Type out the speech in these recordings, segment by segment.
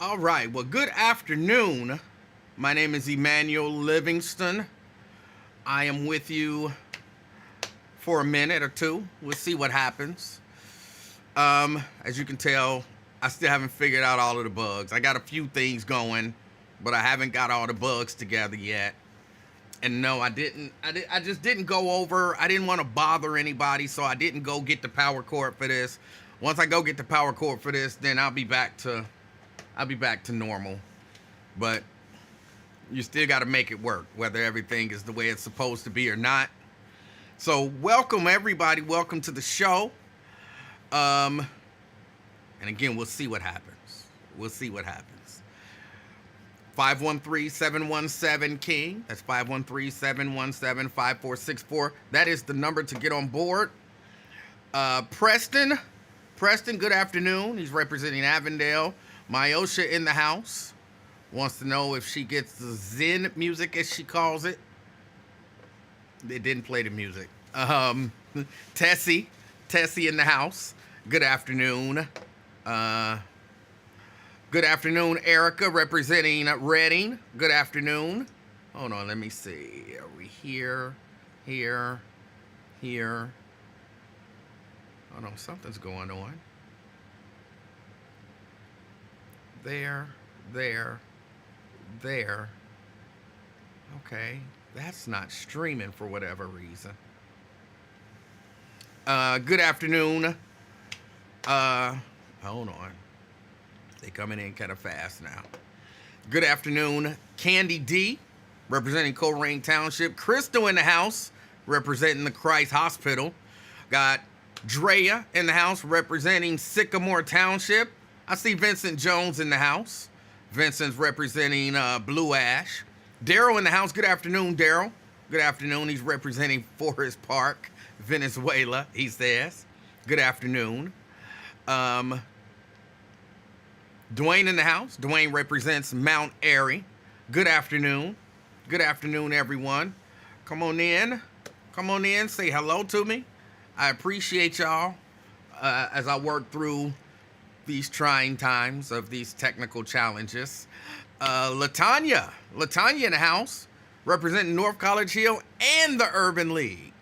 All right. Well, good afternoon. My name is Emanuel Livingston. I am with you for a minute or two. We'll see what happens. As you can tell, I still haven't figured out all of the bugs. I got a few things going, but I haven't got all the bugs together yet. And no, I didn't. I just didn't go over. I didn't want to bother anybody, so I didn't go get the power cord for this. Once I go get the power cord for this, then I'll be back to normal. But you still got to make it work, whether everything is the way it's supposed to be or not. So welcome everybody. Welcome to the show. And again, we'll see what happens. We'll see what happens. 513-717-KING. That's 513-717-5464. That is the number to get on board. Preston, good afternoon. He's representing Avondale. Myosha in the house. Wants to know if she gets the Zen music, as she calls it. They didn't play the music. Tessie in the house. Good afternoon. Good afternoon, Erica, representing Reading. Good afternoon. Hold on, let me see. Are we here? Here. Oh no, something's going on. There. Okay, that's not streaming for whatever reason. Good afternoon. Hold on. They coming in kind of fast now. Good afternoon, Candy D, representing Coleraine Township. Crystal in the house, representing the Christ Hospital. Got Drea in the house, representing Sycamore Township. I see Vincent Jones in the house. Vincent's representing Blue Ash. Daryl in the house. Good afternoon, Daryl. Good afternoon. He's representing Forest Park, Venezuela, he says. Good afternoon. Dwayne in the house. Dwayne represents Mount Airy. Good afternoon. Good afternoon, everyone. Come on in. Say hello to me. I appreciate y'all as I work through these trying times of these technical challenges. Latanya in the house, representing North College Hill and the Urban League.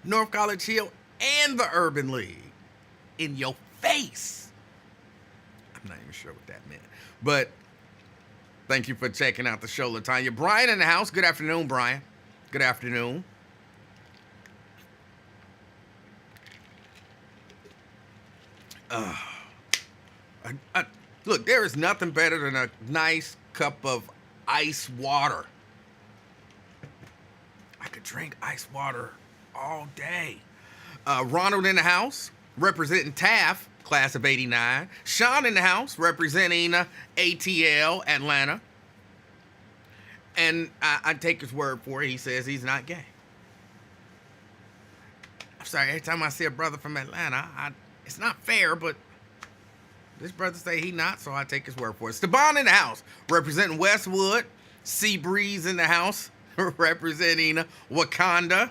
North College Hill and the Urban League. In your face. I'm not even sure what that meant. But thank you for checking out the show, Latanya. Brian in the house. Good afternoon, Brian. Good afternoon. Look, there is nothing better than a nice cup of ice water. I could drink ice water all day. Ronald in the house, representing Taft, class of 89. Sean in the house, representing ATL, Atlanta. And I take his word for it. He says he's not gay. I'm sorry, every time I see a brother from Atlanta, it's not fair, but this brother say he not, so I take his word for it. Steban in the house, representing Westwood. Sea Breeze in the house, representing Wakanda.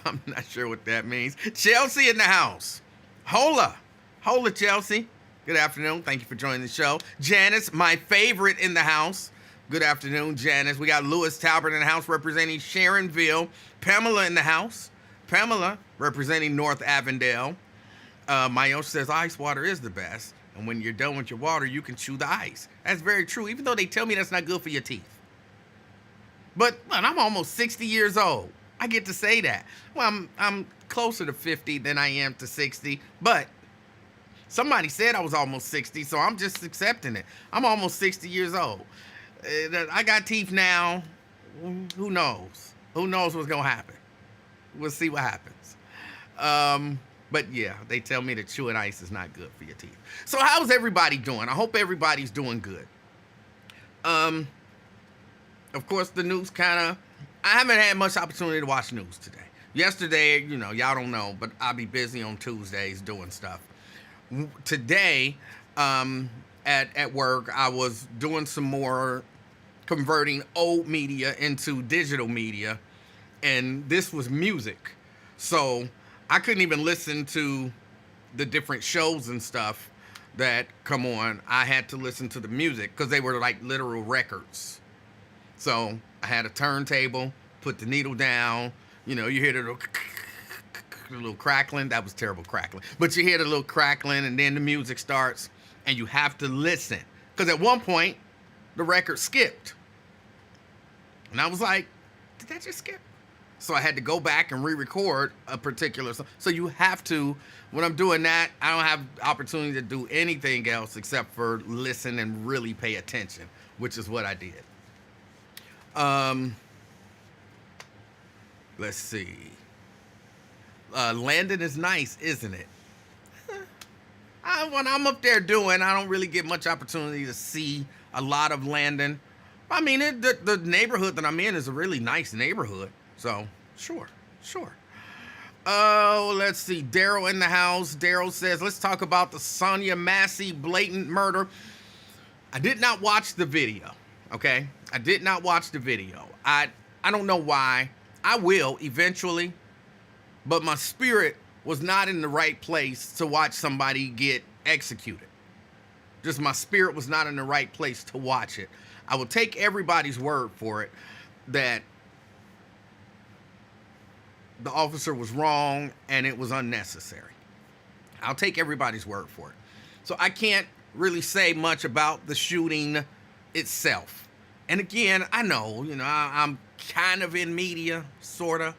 I'm not sure what that means. Chelsea in the house. Hola, Chelsea. Good afternoon. Thank you for joining the show. Janice, my favorite, in the house. Good afternoon, Janice. We got Lewis Talbert in the house, representing Sharonville. Pamela in the house. Pamela, representing North Avondale. Myosha says ice water is the best. And when you're done with your water, you can chew the ice. That's very true, even though they tell me that's not good for your teeth. But man, I'm almost 60 years old. I get to say that. Well, I'm closer to 50 than I am to 60. But somebody said I was almost 60, so I'm just accepting it. I'm almost 60 years old. I got teeth now. Who knows? Who knows what's going to happen? We'll see what happens. But yeah, they tell me that chewing ice is not good for your teeth. So how's everybody doing? I hope everybody's doing good. Of course, the news I haven't had much opportunity to watch news today. Yesterday, y'all don't know, but I'll be busy on Tuesdays doing stuff. Today, at work, I was doing some more converting old media into digital media, and this was music. So I couldn't even listen to the different shows and stuff that come on, I had to listen to the music because they were like literal records. So I had a turntable, put the needle down. You know, you hear the little crackling. That was terrible crackling. But you hear the little crackling, and then the music starts, and you have to listen. Because at one point, the record skipped. And I was like, did that just skip? So I had to go back and re-record a particular song. So you have to, when I'm doing that, I don't have the opportunity to do anything else except for listen and really pay attention, which is what I did. Let's see. Landon is nice, isn't it? When I'm up there doing, I don't really get much opportunity to see a lot of Landon. I mean, the neighborhood that I'm in is a really nice neighborhood. So, sure. Oh, let's see. Daryl in the house. Daryl says, let's talk about the Sonia Massey blatant murder. I did not watch the video, okay? I did not watch the video. I don't know why. I will eventually, but my spirit was not in the right place to watch somebody get executed. Just my spirit was not in the right place to watch it. I will take everybody's word for it that the officer was wrong and it was unnecessary. I'll take everybody's word for it. So I can't really say much about the shooting itself. And again, I know, I'm kind of in media, sort of,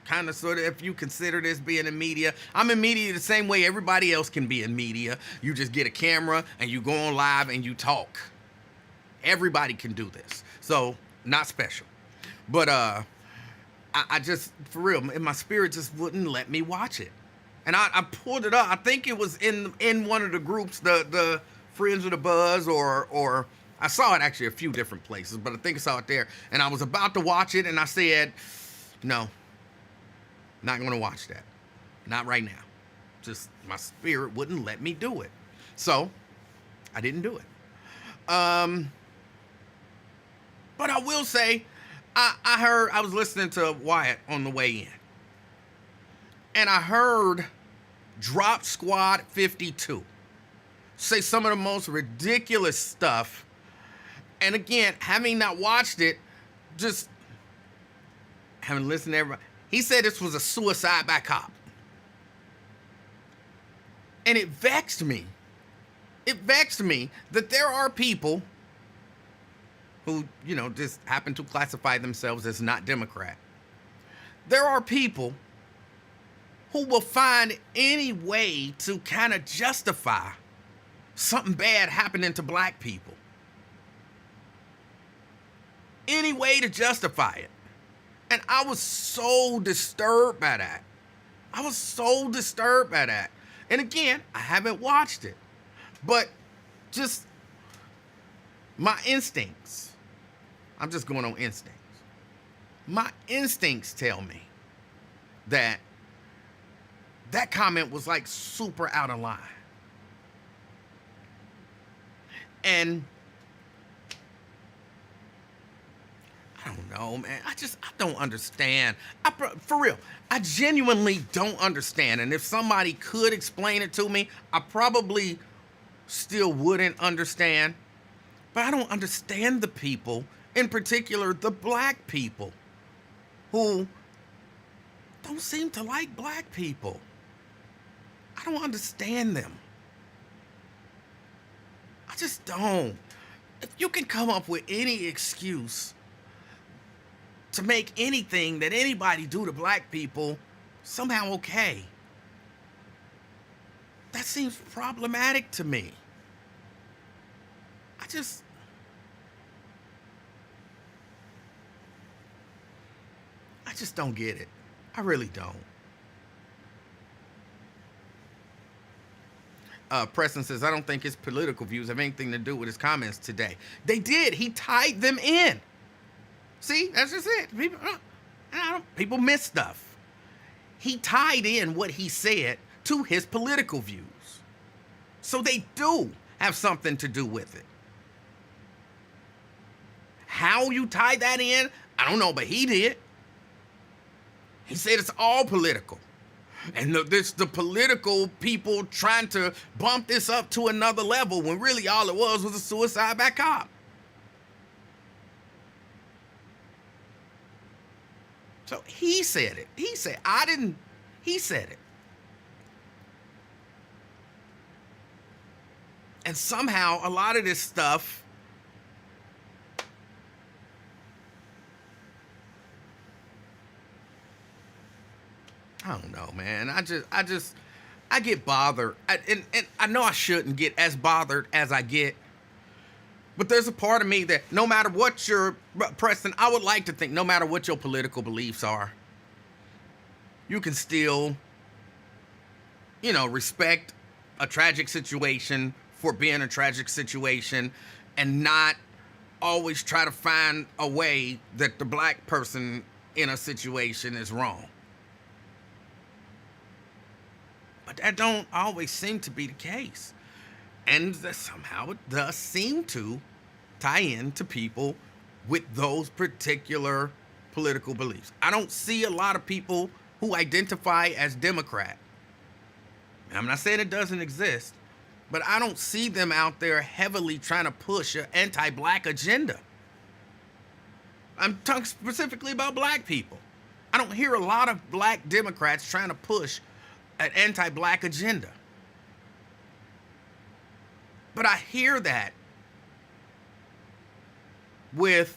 if you consider this being in media. I'm in media the same way everybody else can be in media. You just get a camera and you go on live and you talk. Everybody can do this. So, not special. But I just, for real, my spirit just wouldn't let me watch it. And I pulled it up. I think it was in one of the groups, the Friends of the Buzz, or I saw it actually a few different places, but I think I saw it there. And I was about to watch it, and I said, no, not going to watch that. Not right now. Just my spirit wouldn't let me do it. So, I didn't do it. But I will say, I was listening to Wyatt on the way in. And I heard Drop Squad 52 say some of the most ridiculous stuff. And again, having not watched it, just having listened to everybody, he said this was a suicide by cop. And it vexed me. It vexed me that there are people who, just happen to classify themselves as not Democrat. There are people who will find any way to kind of justify something bad happening to black people. Any way to justify it. And I was so disturbed by that. And again, I haven't watched it. But just my instincts. I'm just going on instincts. My instincts tell me that comment was like super out of line. And I don't know, man. I don't understand. For real, I genuinely don't understand. And if somebody could explain it to me, I probably still wouldn't understand. But I don't understand the people, in particular the black people, who don't seem to like black people. I don't understand them. I just don't. If you can come up with any excuse to make anything that anybody do to black people somehow okay, that seems problematic to me. I just don't get it. I really don't. Preston says, I don't think his political views have anything to do with his comments today. They did. He tied them in. See, that's just it. People miss stuff. He tied in what he said to his political views. So they do have something to do with it. How you tie that in, I don't know, but he did. He said it's all political. And this the political people trying to bump this up to another level when really all it was a suicide by cop. So he said it. He said, I didn't, he said it. And somehow a lot of this stuff I don't know, man. I get bothered. And I know I shouldn't get as bothered as I get. But there's a part of me that no matter what your, Preston, I would like to think no matter what your political beliefs are, you can still, respect a tragic situation for being a tragic situation and not always try to find a way that the black person in a situation is wrong. But that don't always seem to be the case. And somehow it does seem to tie into people with those particular political beliefs. I don't see a lot of people who identify as Democrat. I'm not saying it doesn't exist, but I don't see them out there heavily trying to push an anti-black agenda. I'm talking specifically about black people. I don't hear a lot of black Democrats trying to push an anti-black agenda. But I hear that with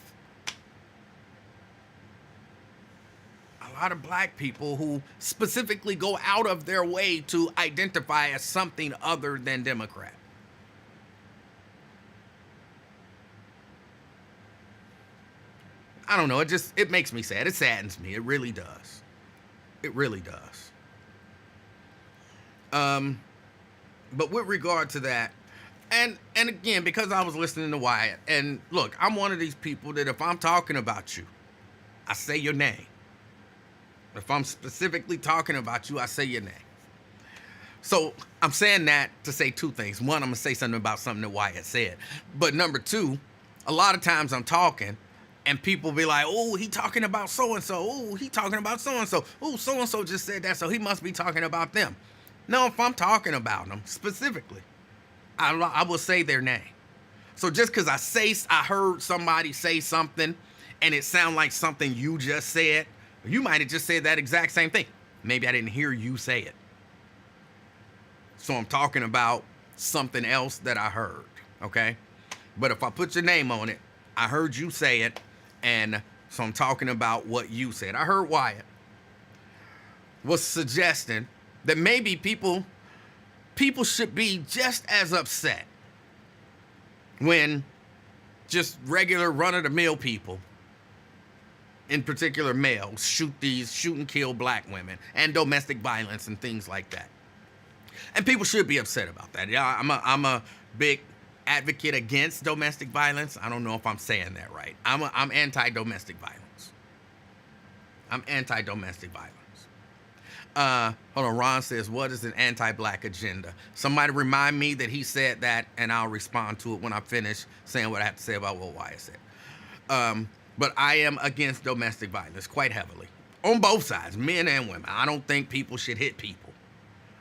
a lot of black people who specifically go out of their way to identify as something other than Democrat. I don't know, it makes me sad. It saddens me. It really does. It really does. But with regard to that, and again, because I was listening to Wyatt, and look, I'm one of these people that if I'm talking about you, I say your name. If I'm specifically talking about you, I say your name. So I'm saying that to say two things. One, I'm going to say something about something that Wyatt said. But number two, a lot of times I'm talking and people be like, oh, he talking about so-and-so. Oh, he talking about so-and-so. Oh, so-and-so just said that, so he must be talking about them. No, if I'm talking about them specifically, I will say their name. So just because I heard somebody say something and it sounded like something you just said, you might have just said that exact same thing. Maybe I didn't hear you say it. So I'm talking about something else that I heard, okay? But if I put your name on it, I heard you say it, and so I'm talking about what you said. I heard Wyatt was suggesting that maybe people should be just as upset when just regular run-of-the-mill people, in particular males, shoot and kill black women and domestic violence and things like that. And people should be upset about that. Yeah, I'm a big advocate against domestic violence. I don't know if I'm saying that right. I'm anti-domestic violence. I'm anti-domestic violence. Hold on, Ron says, what is an anti-black agenda? Somebody remind me that he said that, and I'll respond to it when I finish saying what I have to say about what Wyatt said. But I am against domestic violence quite heavily. On both sides, men and women. I don't think people should hit people.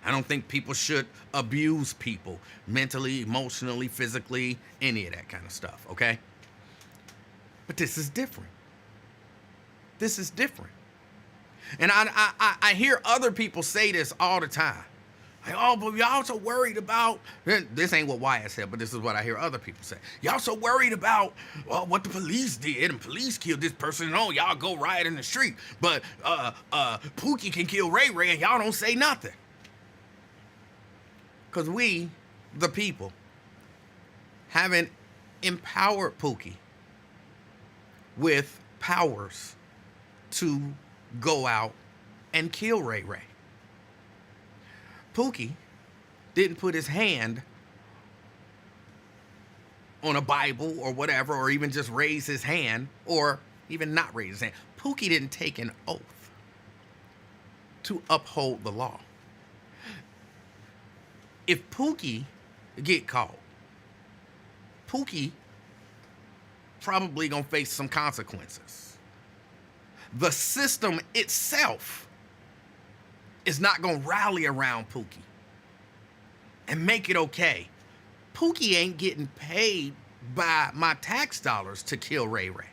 I don't think people should abuse people mentally, emotionally, physically, any of that kind of stuff, okay? But this is different. This is different. And I hear other people say this all the time. Like, oh, but y'all so worried about, this ain't what Wyatt said, but this is what I hear other people say. Y'all so worried about what the police did, and police killed this person, and oh, y'all go riot in the street. But Pookie can kill Ray Ray, and y'all don't say nothing. Because we, the people, haven't empowered Pookie with powers to go out and kill Ray Ray. Pookie didn't put his hand on a Bible or whatever, or even just raise his hand, or even not raise his hand. Pookie didn't take an oath to uphold the law. If Pookie get caught, Pookie probably gonna face some consequences. The system itself is not going to rally around Pookie and make it okay. Pookie ain't getting paid by my tax dollars to kill Ray Ray.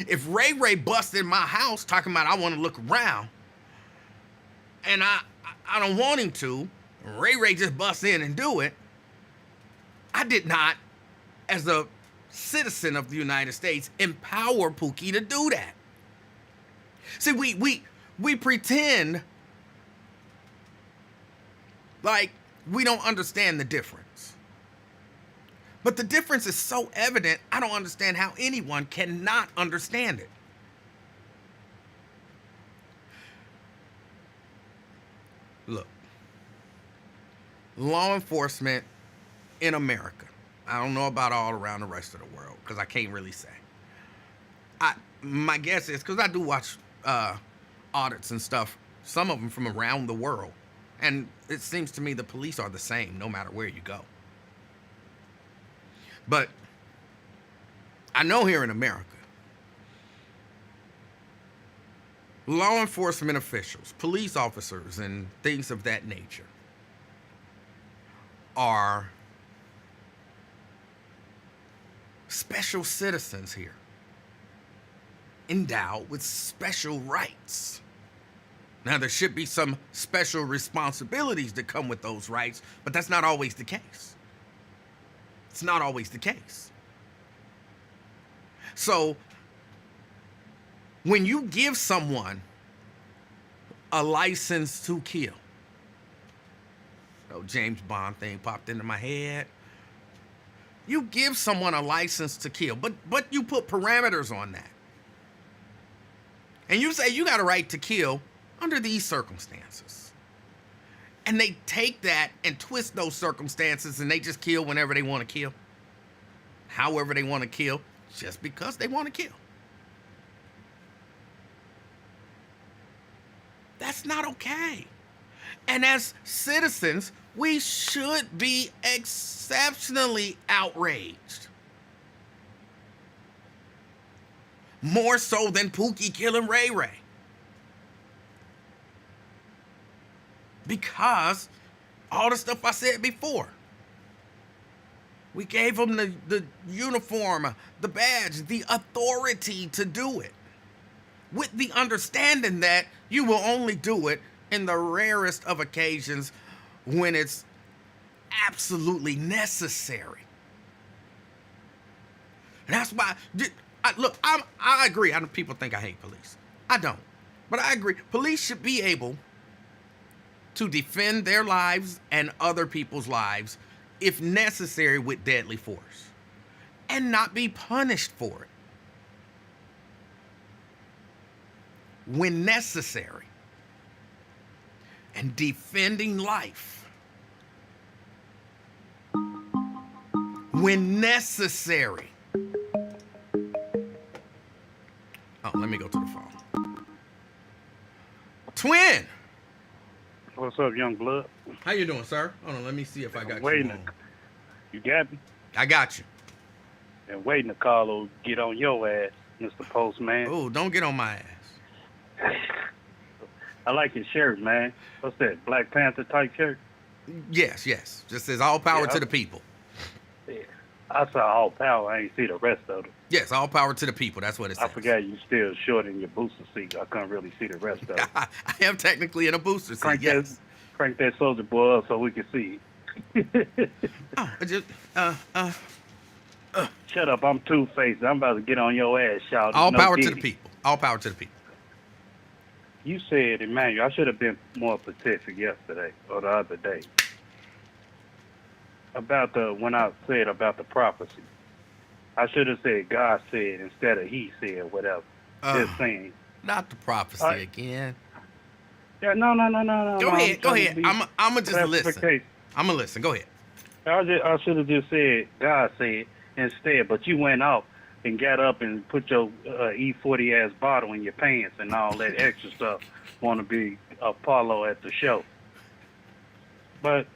If Ray Ray busted in my house talking about I want to look around, and I don't want him to, Ray Ray just busts in and do it, I did not, as a citizen of the United States, empower Pookie to do that. See, we pretend like we don't understand the difference. But the difference is so evident, I don't understand how anyone cannot understand it. Look, law enforcement in America, I don't know about all around the rest of the world, because I can't really say. My guess is, because I do watch audits and stuff, some of them from around the world, and it seems to me the police are the same no matter where you go. But I know here in America, law enforcement officials, police officers, and things of that nature are special citizens here, endowed with special rights. Now, there should be some special responsibilities that come with those rights, but that's not always the case. It's not always the case. So, when you give someone a license to kill, oh, James Bond thing popped into my head. You give someone a license to kill, but you put parameters on that. And you say you got a right to kill under these circumstances. And they take that and twist those circumstances and they just kill whenever they want to kill. However they want to kill, just because they want to kill. That's not okay. And as citizens, we should be exceptionally outraged. More so than Pookie killing Ray Ray. Because all the stuff I said before. We gave them the uniform, the badge, the authority to do it. With the understanding that you will only do it in the rarest of occasions when it's absolutely necessary. And that's why, look, I agree. I know people think I hate police. I don't. But I agree. Police should be able to defend their lives and other people's lives if necessary with deadly force and not be punished for it when necessary. And defending life when necessary. Oh, let me go to the phone. Twin! What's up, young blood? How you doing, sir? Hold on, let me see if I got waiting you on. You got me? I got you. And waiting to call or get on your ass, Mr. Postman. Oh, don't get on my ass. I like your shirt, man. What's that, Black Panther type shirt? Yes. Just says all power to the people. Yeah. I saw all power. I ain't see the rest of it. Yes, all power to the people. That's what it says. I forgot you still short in your booster seat. I couldn't really see the rest of it. I am technically in a booster seat, yes. Crank that soldier boy up so we can see it. Shut up. I'm two-faced. I'm about to get on your ass, shout. All power to the people. All power to the people. You said, Emanuel, I should have been more specific yesterday or the other day. When I said about the prophecy. I should have said God said instead of he said, whatever. Just saying. Not the prophecy again. Yeah, no. Go ahead. I'm going to just listen. I'm going to listen. Go ahead. I should have just said God said instead, but you went out and got up and put your E40 ass bottle in your pants and all that extra stuff. Want to be Apollo at the show. But,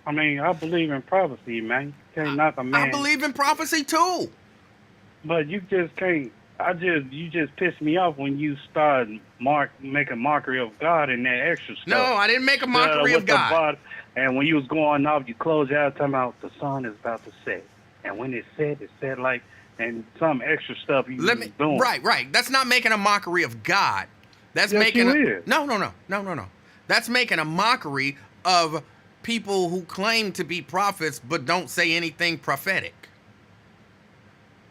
I believe in prophecy, man. You can't knock a man. I believe in prophecy too. But you just can't. You just pissed me off when you started making mockery of God and that extra stuff. No, I didn't make a mockery With of the God. body, and when you was going off, you closed your eyes talking about the sun is about to set. And when it said like, and some extra stuff you was doing. Right. That's not making a mockery of God. That's Yes, making you is. No. That's making a mockery of people who claim to be prophets but don't say anything prophetic.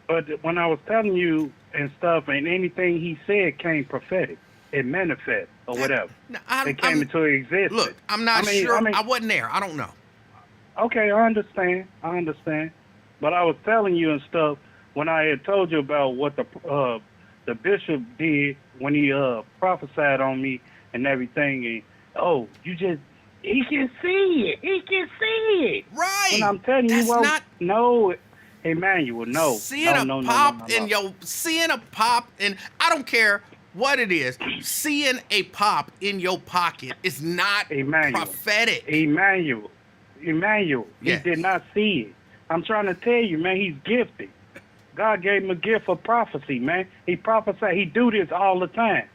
But when I was telling you and stuff, and anything he said came prophetic, it manifested or whatever. It came into existence. Look, I'm not sure. I wasn't there. I don't know. Okay, I understand. But I was telling you and stuff when I had told you about what the bishop did when he prophesied on me and everything. And he can see it. He can see it. Right. And I'm telling That's you, not. No, Emanuel, no. Seeing a pop in, I don't care what it is, seeing a pop in your pocket is not prophetic. Emmanuel, Yes. He did not see it. I'm trying to tell you, man, he's gifted. God gave him a gift of prophecy, man. He prophesied. He do this all the time.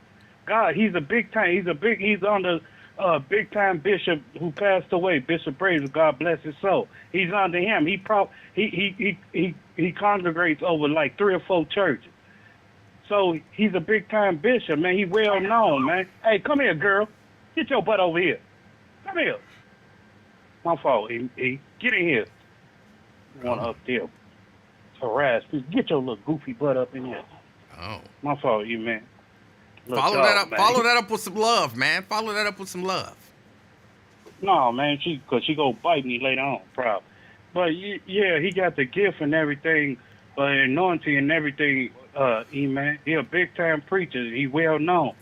God, he's on the big time bishop who passed away, Bishop Brady, God bless his soul. He's under him. He congregates over like 3 or 4 churches. So he's a big time bishop, man. He well known, man. Hey, come here, girl. Get your butt over here. Come here. My fault, E. Get in here. Want up there. Harass people. Get your little goofy butt up in here. Oh. My fault, you man. Follow that up with some love, man. Follow that up with some love. No, man, cause she go bite me later on, probably. But yeah, he got the gift and everything, anointing and everything. Man, he a big time preacher. He well known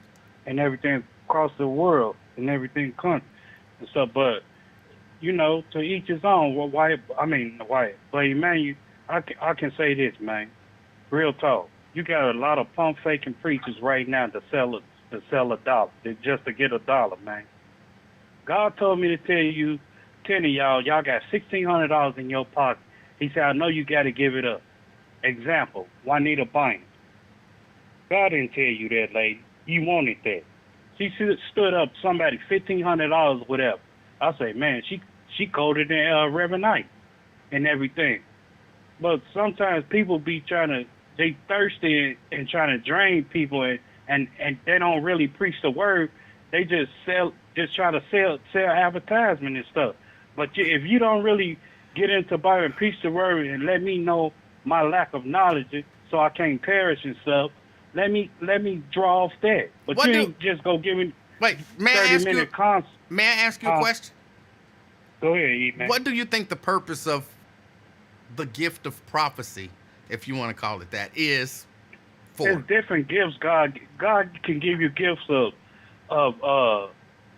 and everything across the world and everything country and stuff. But to each his own. Why? But Emmanuel, I can say this, man. Real talk. You got a lot of pump faking preachers right now to sell a dollar, just to get a dollar, man. God told me to tell you, 10 of y'all got $1,600 in your pocket. He said, I know you got to give it up. Example, Juanita Bynum. God didn't tell you that, lady. You wanted that. She stood up somebody $1,500, whatever. I say, man, she colder than Reverend Knight and everything. But sometimes people be they thirsty and trying to drain people and they don't really preach the word. They just try to sell advertisement and stuff. But if you don't really get into Bible and preach the word and let me know my lack of knowledge so I can't perish and stuff, let me draw off that. But you ain't just go give me 30-minute concert. May I ask you a question? Go ahead, E-Man. What do you think the purpose of the gift of prophecy, if you want to call it that, is for? There's different gifts. God can give you gifts of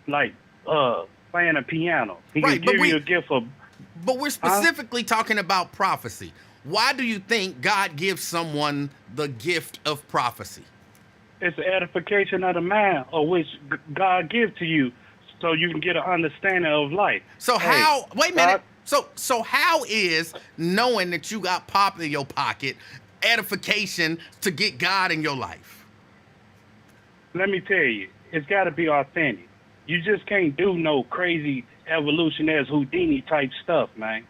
playing a piano. He can give you a gift of. But we're specifically talking about prophecy. Why do you think God gives someone the gift of prophecy? It's the edification of the mind, of which God gives to you, so you can get an understanding of life. So how? Wait a minute. So how is knowing that you got pop in your pocket edification to get God in your life? Let me tell you, it's got to be authentic. You just can't do no crazy evolutionary Houdini type stuff, man.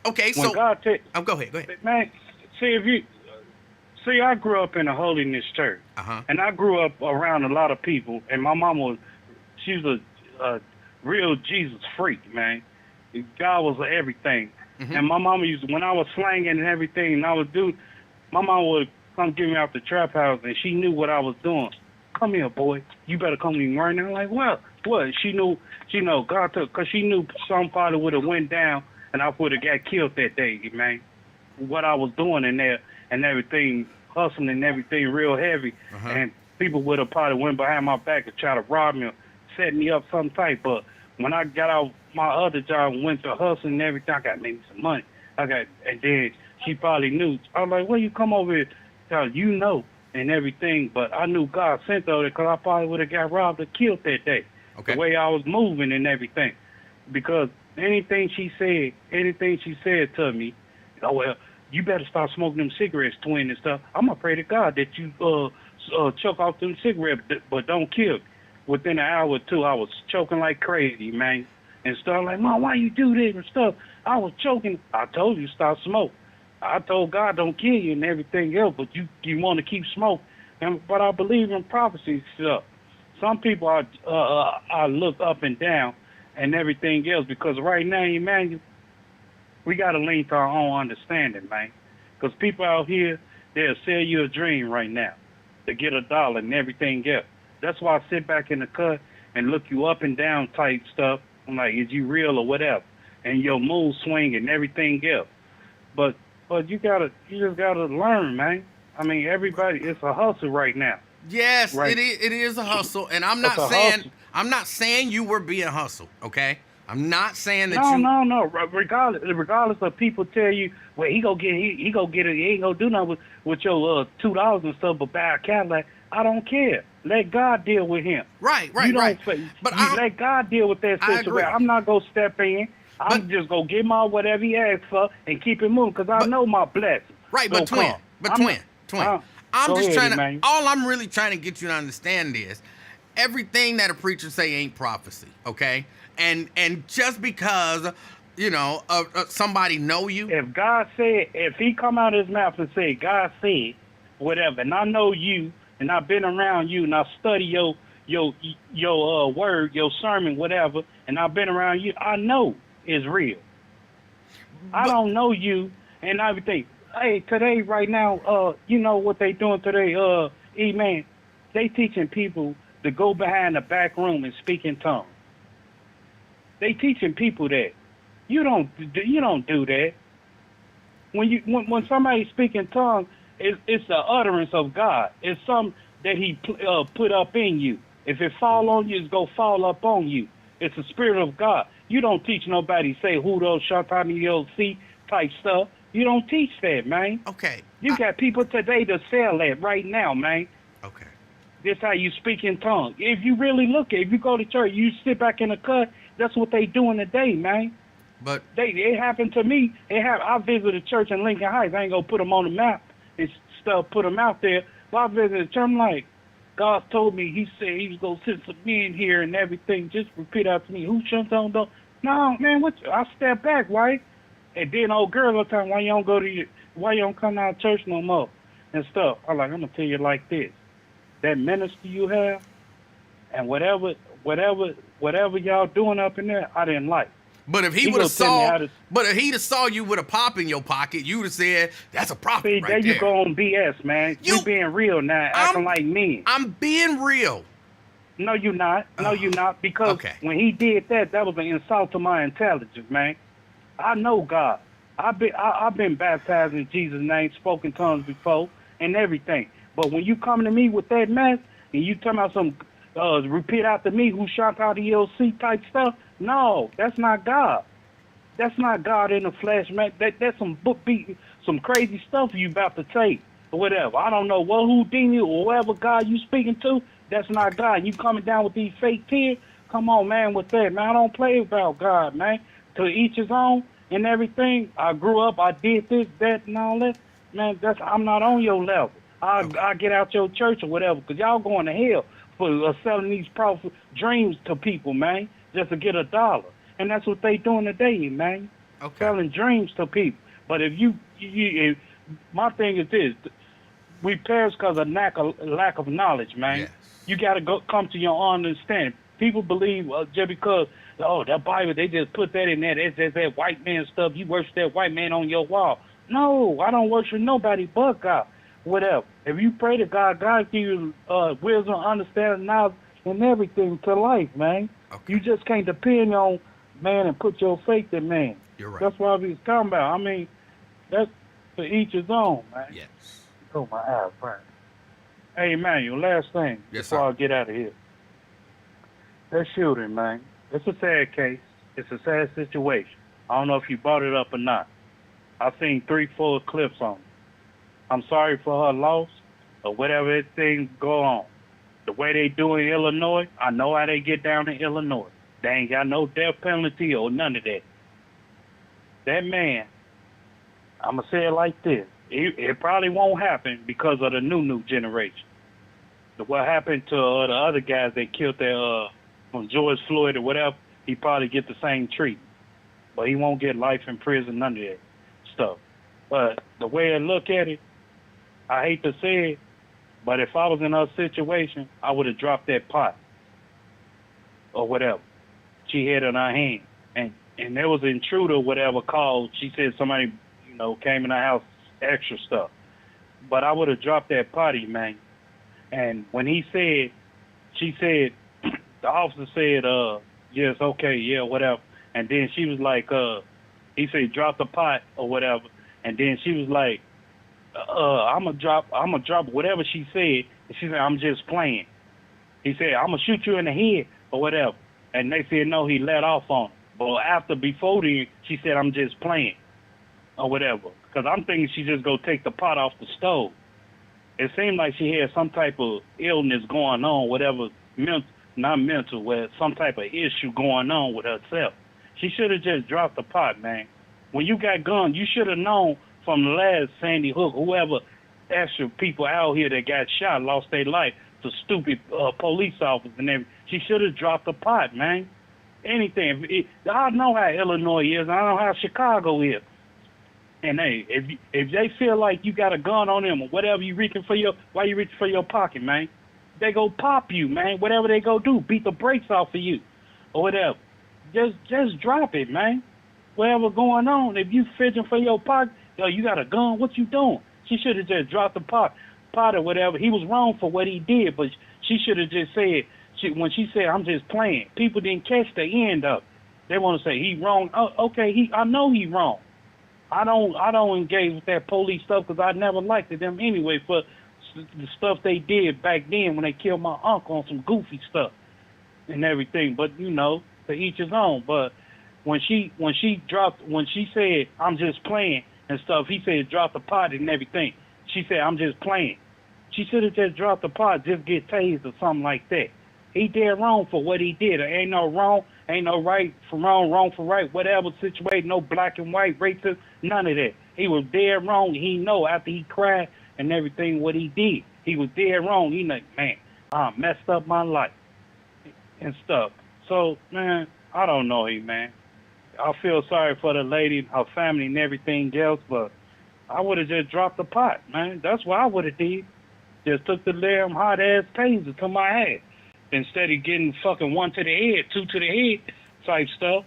Okay, when God go ahead. Man, I grew up in a holiness church, and I grew up around a lot of people, and my mama she was a real Jesus freak, man. God was everything. Mm-hmm. And my mama when I was slanging and everything, and my mama would come get me out the trap house, and she knew what I was doing. Come here, boy. You better come to me right now. I'm like, what? She knew God took, because she knew somebody would have went down, and I would have got killed that day, man. What I was doing in there and everything, hustling and everything real heavy, and people would have probably went behind my back and try to rob me or set me up some type. But when I got out my other job and went to hustling and everything, I got maybe some money. And then she probably knew. I was like, well, you come over here, cause and everything. But I knew God sent her because I probably would have got robbed or killed that day. Okay. The way I was moving and everything. Because anything she said to me, you better start smoking them cigarettes, twin, and stuff. I'm going to pray to God that you choke off them cigarettes, but don't kill. Within an hour or two, I was choking like crazy, man, and stuff like, Mom, why you do this and stuff? I was choking. I told you stop smoking. I told God don't kill you and everything else, but you want to keep smoking. But I believe in prophecy stuff. Some people I look up and down and everything else because right now, Emmanuel, we got to lean to our own understanding, man. Because people out here, they'll sell you a dream right now to get $1 and everything else. That's why I sit back in the cut and look you up and down type stuff. I'm like, is you real or whatever? And your mood swing and everything else. But you just gotta learn, man. I mean, everybody, it's a hustle right now. Yes, right. it is a hustle, and I'm not saying you were being hustled, okay? I'm not saying that No. Regardless of people tell you, well, he go get it, he ain't gonna do nothing with your $2 and stuff, but buy a Cadillac. I don't care. Let God deal with him. Right. But you let God deal with that situation. I'm not gonna step in. I'm just gonna give him whatever he asks for and keep it moving because I know my blessings. Right, but twin. All I'm really trying to get you to understand is everything that a preacher say ain't prophecy, okay? And just because, somebody know you. If God said, if he come out of his mouth and say, God said, whatever, and I know you, and I've been around you, and I study your word, your sermon, whatever, and I've been around you, I know it's real. I don't know you and everything. Hey, today, right now, you know what they doing today, man? They teaching people to go behind the back room and speak in tongues. They teaching people that. You don't do that. When somebody speak in tongues, it's the utterance of God. It's something that he put up in you. If it fall on you, it's going to fall up on you. It's the Spirit of God. You don't teach nobody, say, Hudo, Shatani, see type stuff. You don't teach that, man. Okay. You got people today to sell that right now, man. Okay. This how you speak in tongues. If you really look at it, if you go to church, you sit back in the cut, that's what they doing today, man. But it happened to me. I visited a church in Lincoln Heights. I ain't going to put them on the map and stuff, put them out there. But I visited a church, I'm like, God told me, he said he was going to send some men here and everything. Just repeat after me. Who shuns on though? No, man, I step back, right? And then old girl all the time, why you don't come out of church no more and stuff. I'm like, I'm going to tell you like this. That ministry you have and whatever y'all doing up in there, I didn't like. But if he would have saw you with a pop in your pocket, you would have said, that's a prophet. See, right there there. You go on BS, man. You being real now, acting like me. I'm being real. No, you're not. No, you're not. Because when he did that was an insult to my intelligence, man. I know God. I've been baptized in Jesus' name, spoken tongues before, and everything. But when you come to me with that mess, and you talking about some repeat after me, who shot out the ELC type stuff, no, that's not God. That's not God in the flesh, man. That's some book beating, some crazy stuff you about to take or whatever. I don't know what Houdini or whatever God you speaking to. That's not God. You coming down with these fake tears? Come on, man, with that, man. I don't play about God, man. To each his own and everything. I grew up. I did this, that, and all that. Man, I'm not on your level. I get out your church or whatever, because y'all going to hell for selling these prophet dreams to people, man, just to get $1. And that's what they doing today, man. Okay. Selling dreams to people. But if if my thing is this, we perish because of lack of knowledge, man. Yes. You got to come to your understanding. People believe just because, that Bible, they just put that in there. It's just that white man stuff. You worship that white man on your wall. No, I don't worship nobody but God. Whatever. If you pray to God, God give you wisdom, understanding, knowledge, and everything to life, man. Okay. You just can't depend on man and put your faith in man. You're right. That's what I was talking about. I mean, that's to each his own, man. Yes. Oh, my eyes, man. Hey, Emanuel, last thing before I get out of here. That shooting, man. It's a sad case. It's a sad situation. I don't know if you brought it up or not. I've seen 3-4 clips on it. I'm sorry for her loss or whatever thing go on. The way they do in Illinois, I know how they get down in Illinois. They ain't got no death penalty or none of that. That man, I'm gonna say it like this: it probably won't happen because of the new generation. What happened to the other guys that killed their from George Floyd or whatever? He probably get the same treatment, but he won't get life in prison, none of that stuff. But the way I look at it, I hate to say it, but if I was in her situation, I would have dropped that pot or whatever she had in her hand. And there was an intruder, whatever, called. She said somebody, came in the house, extra stuff. But I would have dropped that potty, man. And when she said, the officer said, yes, okay, yeah, whatever. And then she was like, he said, drop the pot or whatever. And then she was like, I'm gonna drop whatever she said. And she said, I'm just playing. He said, I'm gonna shoot you in the head or whatever. And they said, no, he let off on her. But before then, she said, I'm just playing or whatever. Because I'm thinking she just go take the pot off the stove. It seemed like she had some type of illness going on, whatever, not mental, where some type of issue going on with herself. She should have just dropped the pot, man. When you got guns, you should have known from the last Sandy Hook, whoever extra people out here that got shot, lost their life to stupid police officers and everything. She should have dropped the pot, man. Anything. I know how Illinois is. I know how Chicago is. And hey, if they feel like you got a gun on them or whatever, why you reaching for your pocket, man? They go pop you, man. Whatever they go do, beat the brakes off of you or whatever. Just drop it, man. Whatever going on, if you fidgeting for your pocket, you got a gun, what you doing? She should have just dropped the pot or whatever. He was wrong for what he did, but she should have just said, when she said, I'm just playing, people didn't catch the end of it. They want to say, he wrong. Oh, okay, I know he wrong. I don't engage with that police stuff because I never liked them anyway for the stuff they did back then when they killed my uncle on some goofy stuff and everything. But, to each his own. But when she said, I'm just playing and stuff, he said, drop the pot and everything. She said, I'm just playing. She should have just dropped the pot, just get tased or something like that. He dead wrong for what he did. There ain't no wrong, ain't no right for wrong for right, whatever situation, no black and white, racist, none of that. He was dead wrong. He know after he cried and everything what he did. He was dead wrong. He like, man, I messed up my life and stuff. So, man, I don't know him, man. I feel sorry for the lady, her family and everything else, but I would have just dropped the pot, man. That's what I would have did. Just took the damn hot-ass taser to my head. Instead of getting fucking one to the head, two to the head type stuff.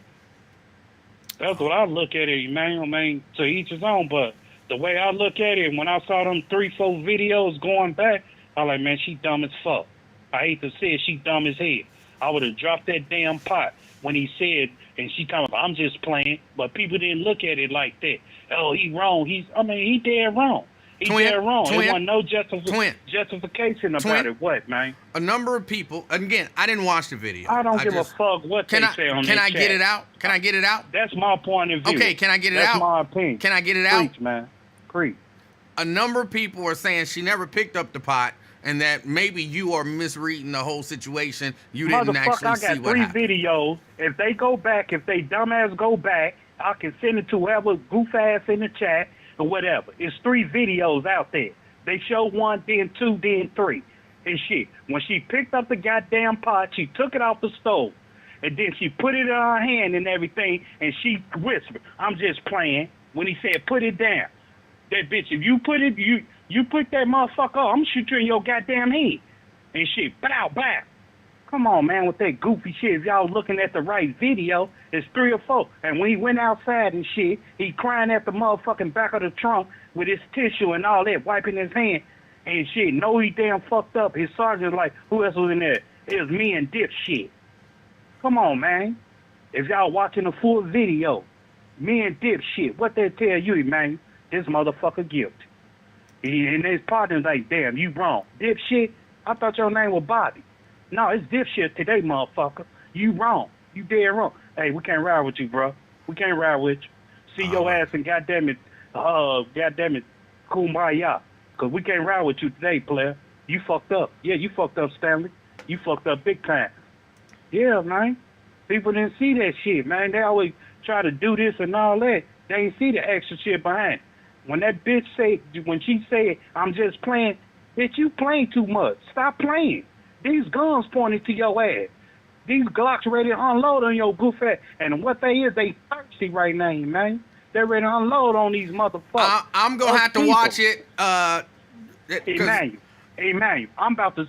That's what I look at it, man. I mean, to each his own. But the way I look at it, when I saw them 3-4 videos going back, I was like, man, she dumb as fuck. I hate to say it, she dumb as hell. I would have dropped that damn pot when he said, and she talking about, I'm just playing. But people didn't look at it like that. Oh, he wrong. He dead wrong. He's dead wrong. There wasn't no justification about it. What, man? A number of people, again, I didn't watch the video. I don't give a fuck what they say on this Can I get it out? Can I get it out? That's my point of view. Okay, can I get it out? That's my opinion. Can I get it out? Preach, man. Preach. A number of people are saying she never picked up the pot and that maybe you are misreading the whole situation. You didn't actually see what happened. I got 3 videos. If they dumbass go back, I can send it to whoever goof ass in the chat or whatever. It's 3 videos out there. They show 1, then 2, then 3. And shit. When she picked up the goddamn pot, she took it off the stove. And then she put it in her hand and everything, and she whispered, I'm just playing. When he said, put it down. That bitch, if you put it, you put that motherfucker up, I'm gonna shoot you in your goddamn head. And shit, bow. Come on, man, with that goofy shit. If y'all looking at the right video, it's 3 or 4. And when he went outside and shit, he crying at the motherfucking back of the trunk with his tissue and all that, wiping his hand and shit. No, he damn fucked up. His sergeant's like, who else was in there? It was me and Dipshit. Come on, man. If y'all watching the full video, me and Dipshit, what they tell you, man? This motherfucker guilty. And his partner's like, damn, you wrong. Dipshit, I thought your name was Bobby. No, it's Dipshit today, motherfucker. You wrong. You dead wrong. Hey, we can't ride with you, bro. We can't ride with you. See your ass and goddamn it, kumbaya. Because we can't ride with you today, player. You fucked up. Yeah, you fucked up, Stanley. You fucked up big time. Yeah, man. People didn't see that shit, man. They always try to do this and all that. They ain't see the extra shit behind it. When that bitch when she said, I'm just playing, bitch, you playing too much. Stop playing. These guns pointed to your ass. These Glocks ready to unload on your goof ass. And what they is, they thirsty right now, man. They're ready to unload on these motherfuckers. I'm going to have to watch it. Emmanuel, I'm about to,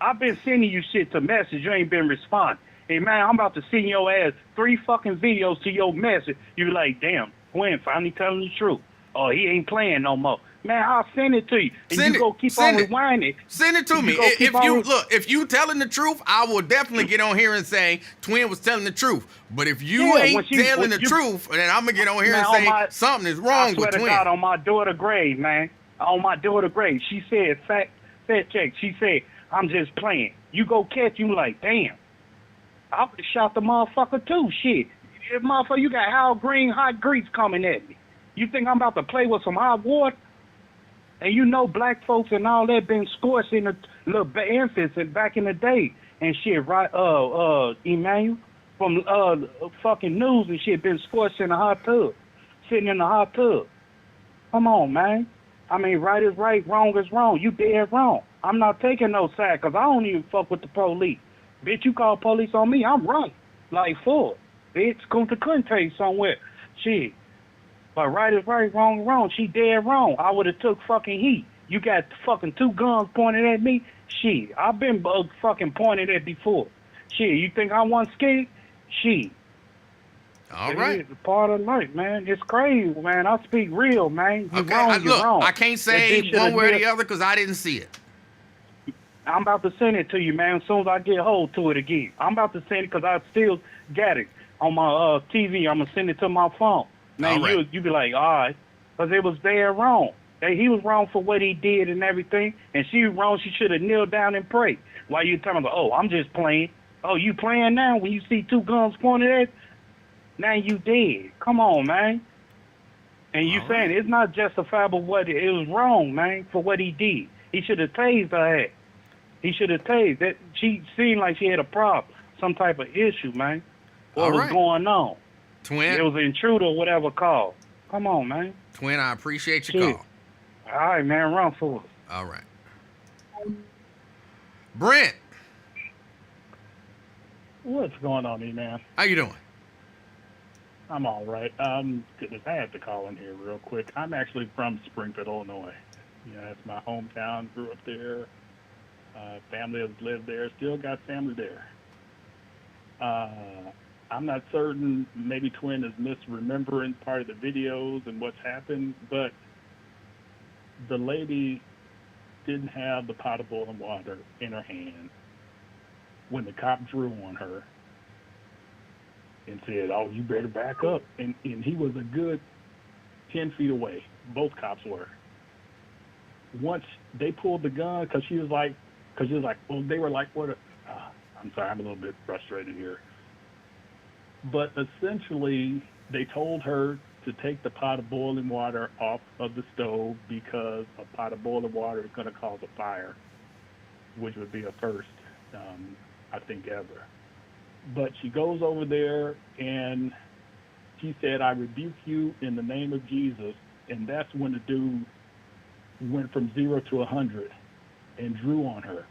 I've been sending you shit to message. You ain't been responding. Hey, man, I'm about to send your ass 3 fucking videos to your message. You like, damn, Gwen finally telling the truth. Oh, he ain't playing no more. Man, I'll send it to you. And send you go keep on rewinding. Send it to me. If you telling the truth, I will definitely get on here and say Twin was telling the truth. But if you ain't telling the truth, then I'm going to get on here and say something is wrong with Twin. I swear to God, on my daughter's grave, man. On my daughter's grave. She said, fact check. She said, I'm just playing. You go catch you like, damn. I would have shot the motherfucker too. Shit. Motherfucker, you got Hal Green hot grease coming at me. You think I'm about to play with some hot water? And you know black folks and all that been scorched in the little infants and back in the day and shit, right? Emanuel from fucking news and shit been scorched in a hot tub, sitting in a hot tub. Come on, man. I mean, right is right, wrong is wrong. You dead wrong. I'm not taking no side because I don't even fuck with the police. Bitch, you call police on me, I'm running. Like, full. Bitch, couldn't tell you somewhere. Shit. But right is right, wrong is wrong. She dead wrong. I would have took fucking heat. You got fucking 2 guns pointed at me? Shit. I've been fucking pointed at before. Shit, you think I wasn't scared? Shit. All right. It's a part of life, man. It's crazy, man. I speak real, man. You're look, wrong. I can't say one way or the other because I didn't see it. I'm about to send it to you, man, as soon as I get hold to it again. I'm about to send it because I still got it on my TV. I'm going to send it to my phone. Man, you be like, all right, because it was there wrong. He was wrong for what he did and everything, and she was wrong. She should have kneeled down and prayed. While you telling her, oh, I'm just playing. Oh, you playing now when you see 2 guns pointed at? Now you dead. Come on, man. And you saying it's not justifiable what it was wrong, man, for what he did. He should have tased her ass. He should have tased that. She seemed like she had a problem, some type of issue, man. What was going on? Twin. It was an intruder or whatever called. Come on, man. Twin, I appreciate your call. All right, man. Run for it. All right. Brent. What's going on, E-Man? How you doing? I'm all right. Goodness, I have to call in here real quick. I'm actually from Springfield, Illinois. Yeah, that's my hometown. Grew up there. Family has lived there. Still got family there. I'm not certain. Maybe Twin is misremembering part of the videos and what's happened, but the lady didn't have the pot of boiling water in her hand when the cop drew on her and said, oh, you better back up. And he was a good 10 feet away. Both cops were. Once they pulled the gun, because she was like, well, they were like, what? I'm sorry, I'm a little bit frustrated here. But essentially, they told her to take the pot of boiling water off of the stove because a pot of boiling water is going to cause a fire, which would be a first, I think, ever. But she goes over there and she said, I rebuke you in the name of Jesus. And that's when the dude went from 0 to 100 and drew on her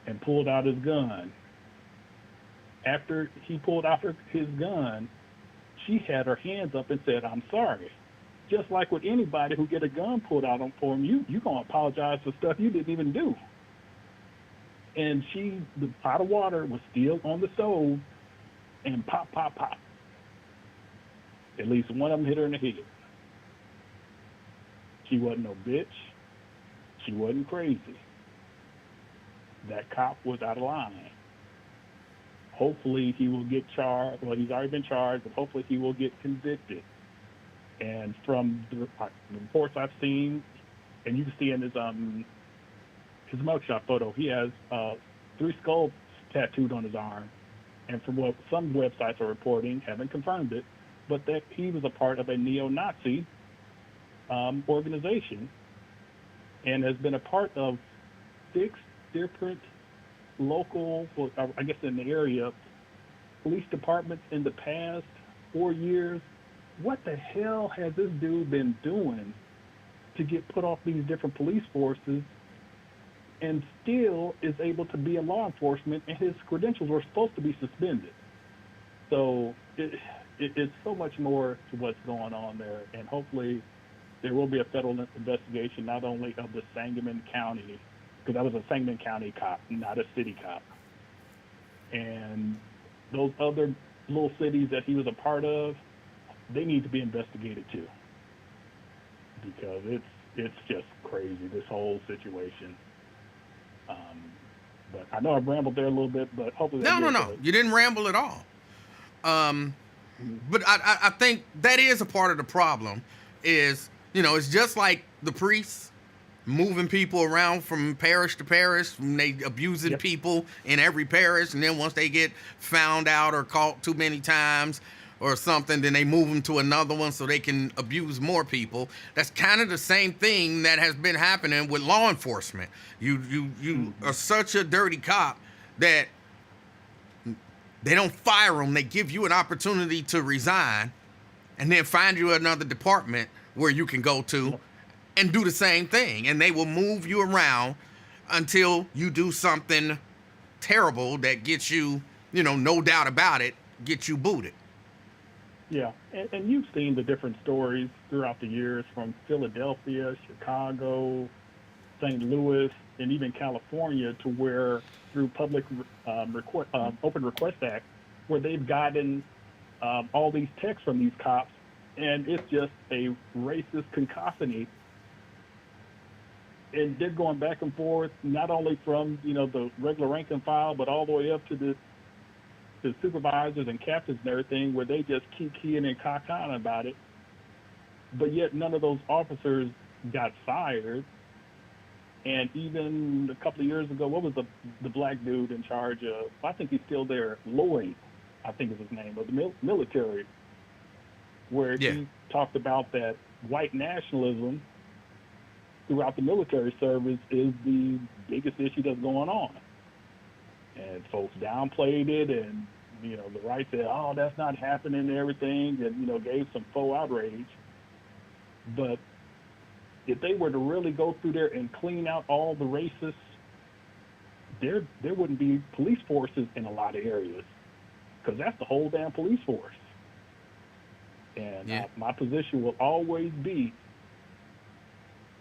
and pulled out his gun. After he pulled out his gun, she had her hands up and said, I'm sorry. Just like with anybody who get a gun pulled out for him, you're going to apologize for stuff you didn't even do. And the pot of water was still on the stove, and pop, pop, pop. At least one of them hit her in the head. She wasn't no bitch. She wasn't crazy. That cop was out of line. Hopefully he will get charged. Well, he's already been charged, but hopefully he will get convicted. And from the reports I've seen, and you can see in his mugshot photo, he has 3 skulls tattooed on his arm. And from what some websites are reporting, haven't confirmed it, but that he was a part of a neo-Nazi organization and has been a part of 6 different local, well, I guess in the area, police departments in the past 4 years. What the hell has this dude been doing to get put off these different police forces and still is able to be in law enforcement, and his credentials were supposed to be suspended. So it's so much more to what's going on there, and hopefully there will be a federal investigation, not only of the Sangamon County, because that was a Sangamon County cop, not a city cop, and those other little cities that he was a part of, they need to be investigated too, because it's just crazy, this whole situation. But I know I've rambled there a little bit, but hopefully No. You didn't ramble at all. But I think that is a part of the problem is, it's just like the priests moving people around from parish to parish, and they abusing people in every parish, and then once they get found out or caught too many times or something, then they move them to another one so they can abuse more people. That's kind of the same thing that has been happening with law enforcement. You are such a dirty cop that they don't fire them. They give you an opportunity to resign and then find you another department where you can go to and do the same thing. And they will move you around until you do something terrible that gets you, no doubt about it, gets you booted. Yeah, and you've seen the different stories throughout the years from Philadelphia, Chicago, St. Louis, and even California, to where through public open request act, where they've gotten all these texts from these cops, and it's just a racist cacophony. And they're going back and forth, not only from the regular rank and file, but all the way up to the supervisors and captains and everything, where they just keep keying and caca about it. But yet none of those officers got fired. And even a couple of years ago, what was the black dude in charge of, I think he's still there, Lloyd, I think is his name, of the military, where he talked about that white nationalism throughout the military service is the biggest issue that's going on. And folks downplayed it, and the right said, "Oh, that's not happening," and everything, and gave some faux outrage. But if they were to really go through there and clean out all the racists, there wouldn't be police forces in a lot of areas, because that's the whole damn police force. And my position will always be,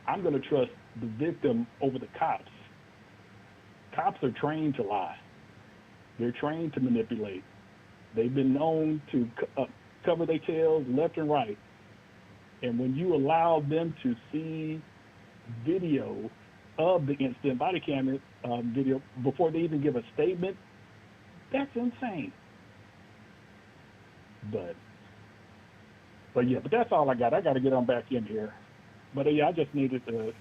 I'm going to trust the victim over the cops. Cops are trained to lie. They're trained to manipulate. They've been known to cover their tails left and right. And when you allow them to see video of the incident, body camera video, before they even give a statement, that's insane. But that's all I got. I got to get on back in here. But I just needed to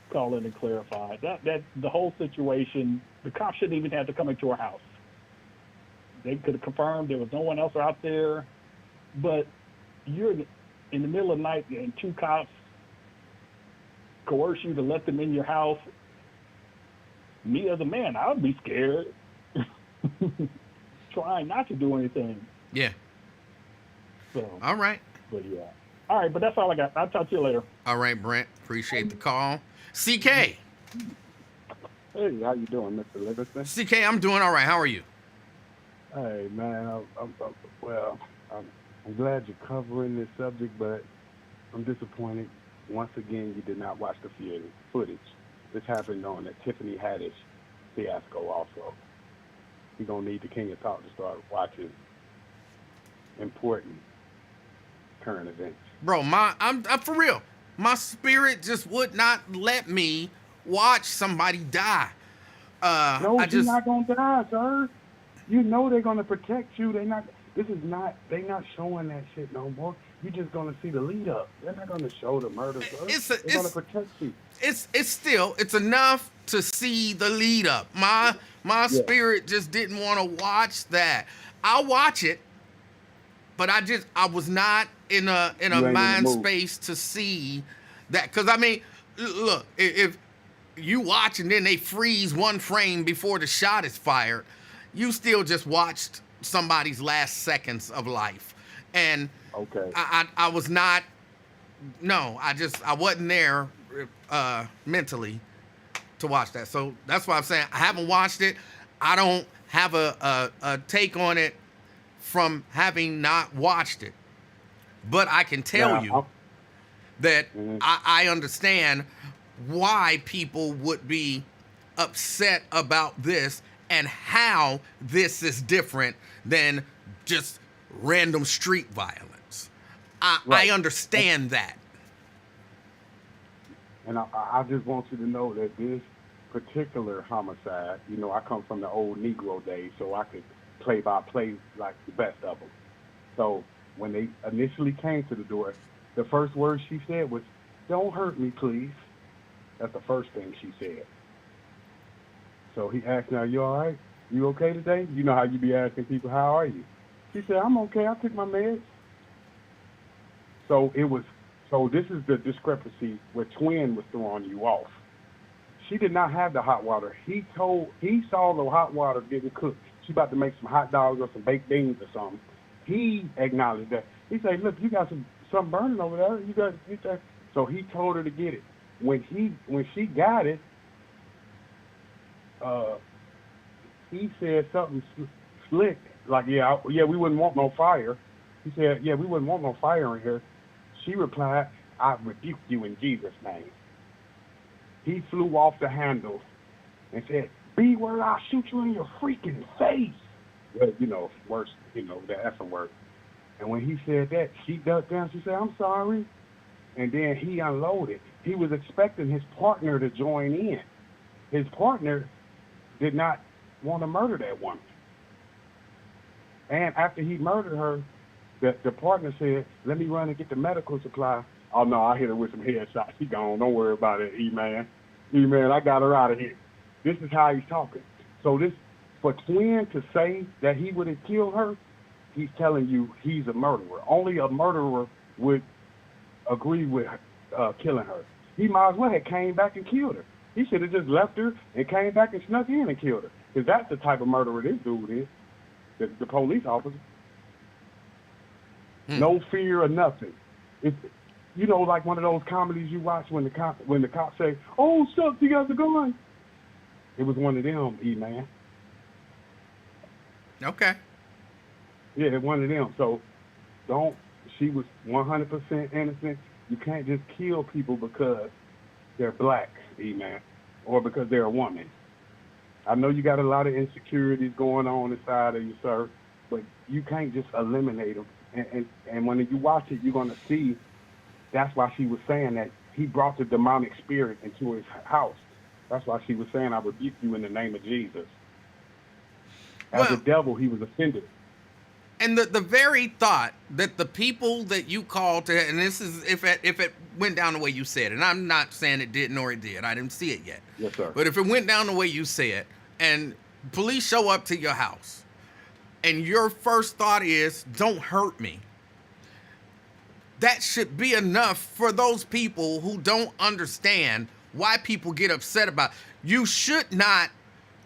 call in and clarify that the whole situation, the cops shouldn't even have to come into our house. They could have confirmed there was no one else out there, but you're in the middle of the night and two cops coerce you to let them in your house. Me as a man, I would be scared, trying not to do anything. Yeah. So. All right. But yeah. All right, but that's all I got. I'll talk to you later. All right, Brent. Appreciate the call. CK. Hey, how you doing, Mr. Livingston? CK, I'm doing all right. How are you? Hey, man, I'm glad you're covering this subject, but I'm disappointed. Once again, you did not watch the footage. This happened on the Tiffany Haddish fiasco also. You're going to need the King of Talk to start watching important current events. Bro, I'm for real. My spirit just would not let me watch somebody die. You're not going to die, sir. You know they're going to protect you. They're not showing that shit no more. You're just going to see the lead up. They're not going to show the murder, sir. They're going to protect you. It's enough to see the lead up. My spirit just didn't want to watch that. I'll watch it, but I was not in a mind space to see that. Because I mean, look, if you watch and then they freeze one frame before the shot is fired, you still just watched somebody's last seconds of life. And okay, I was not. No, I wasn't there mentally to watch that. So that's why I'm saying I haven't watched it. I don't have a take on it from having not watched it. But I can tell you that I understand why people would be upset about this and how this is different than just random street violence. I understand that. And I just want you to know that this particular homicide, you know, I come from the old Negro days, so I could play by play like the best of them. So when they initially came to the door, the first word she said was, "Don't hurt me, please." That's the first thing she said. So he asked her, "Are you all right? You okay today?" You know how you be asking people, "How are you?" She said, "I'm okay. I took my meds." So this is the discrepancy where Twin was throwing you off. She did not have the hot water. He saw the hot water getting cooked. She about to make some hot dogs or some baked beans or something. He acknowledged that. He said, "Look, you got something burning over there. You got that." So he told her to get it. When she got it, he said something slick, like, yeah, we wouldn't want no fire. He said, "Yeah, we wouldn't want no fire in here." She replied, "I rebuke you in Jesus' name." He flew off the handle and said, "B word, I'll shoot you in your freaking face." Well, you know, worse, you know, the effing word. And when he said that, she ducked down. She said, "I'm sorry." And then he unloaded. He was expecting his partner to join in. His partner did not want to murder that woman. And after he murdered her, the partner said, "Let me run and get the medical supply." "Oh, no, I hit her with some headshots. She gone. Don't worry about it, E-Man. E-Man, I got her out of here." This is how he's talking. So for Twin to say that he would have killed her, he's telling you he's a murderer. Only a murderer would agree with killing her. He might as well have came back and killed her. He should have just left her and came back and snuck in and killed her. Because that's the type of murderer this dude is, the police officer. No fear or nothing. It's, you know, like one of those comedies you watch when the cops say, "Oh, shucks, he got the gun." It was one of them, E-Man. Okay. Yeah, one of them. So she was 100% innocent. You can't just kill people because they're black, E-Man, or because they're a woman. I know you got a lot of insecurities going on inside of you, sir, but you can't just eliminate them. And when you watch it, you're going to see that's why she was saying that he brought the demonic spirit into his house. That's why she was saying, "I rebuke you in the name of Jesus." As a devil, he was offended. And the very thought that the people that you called to, and this is if it went down the way you said, and I'm not saying it didn't or it did, I didn't see it yet. Yes, sir. But if it went down the way you said, and police show up to your house, and your first thought is, "Don't hurt me," that should be enough for those people who don't understand why people get upset about it. You should not.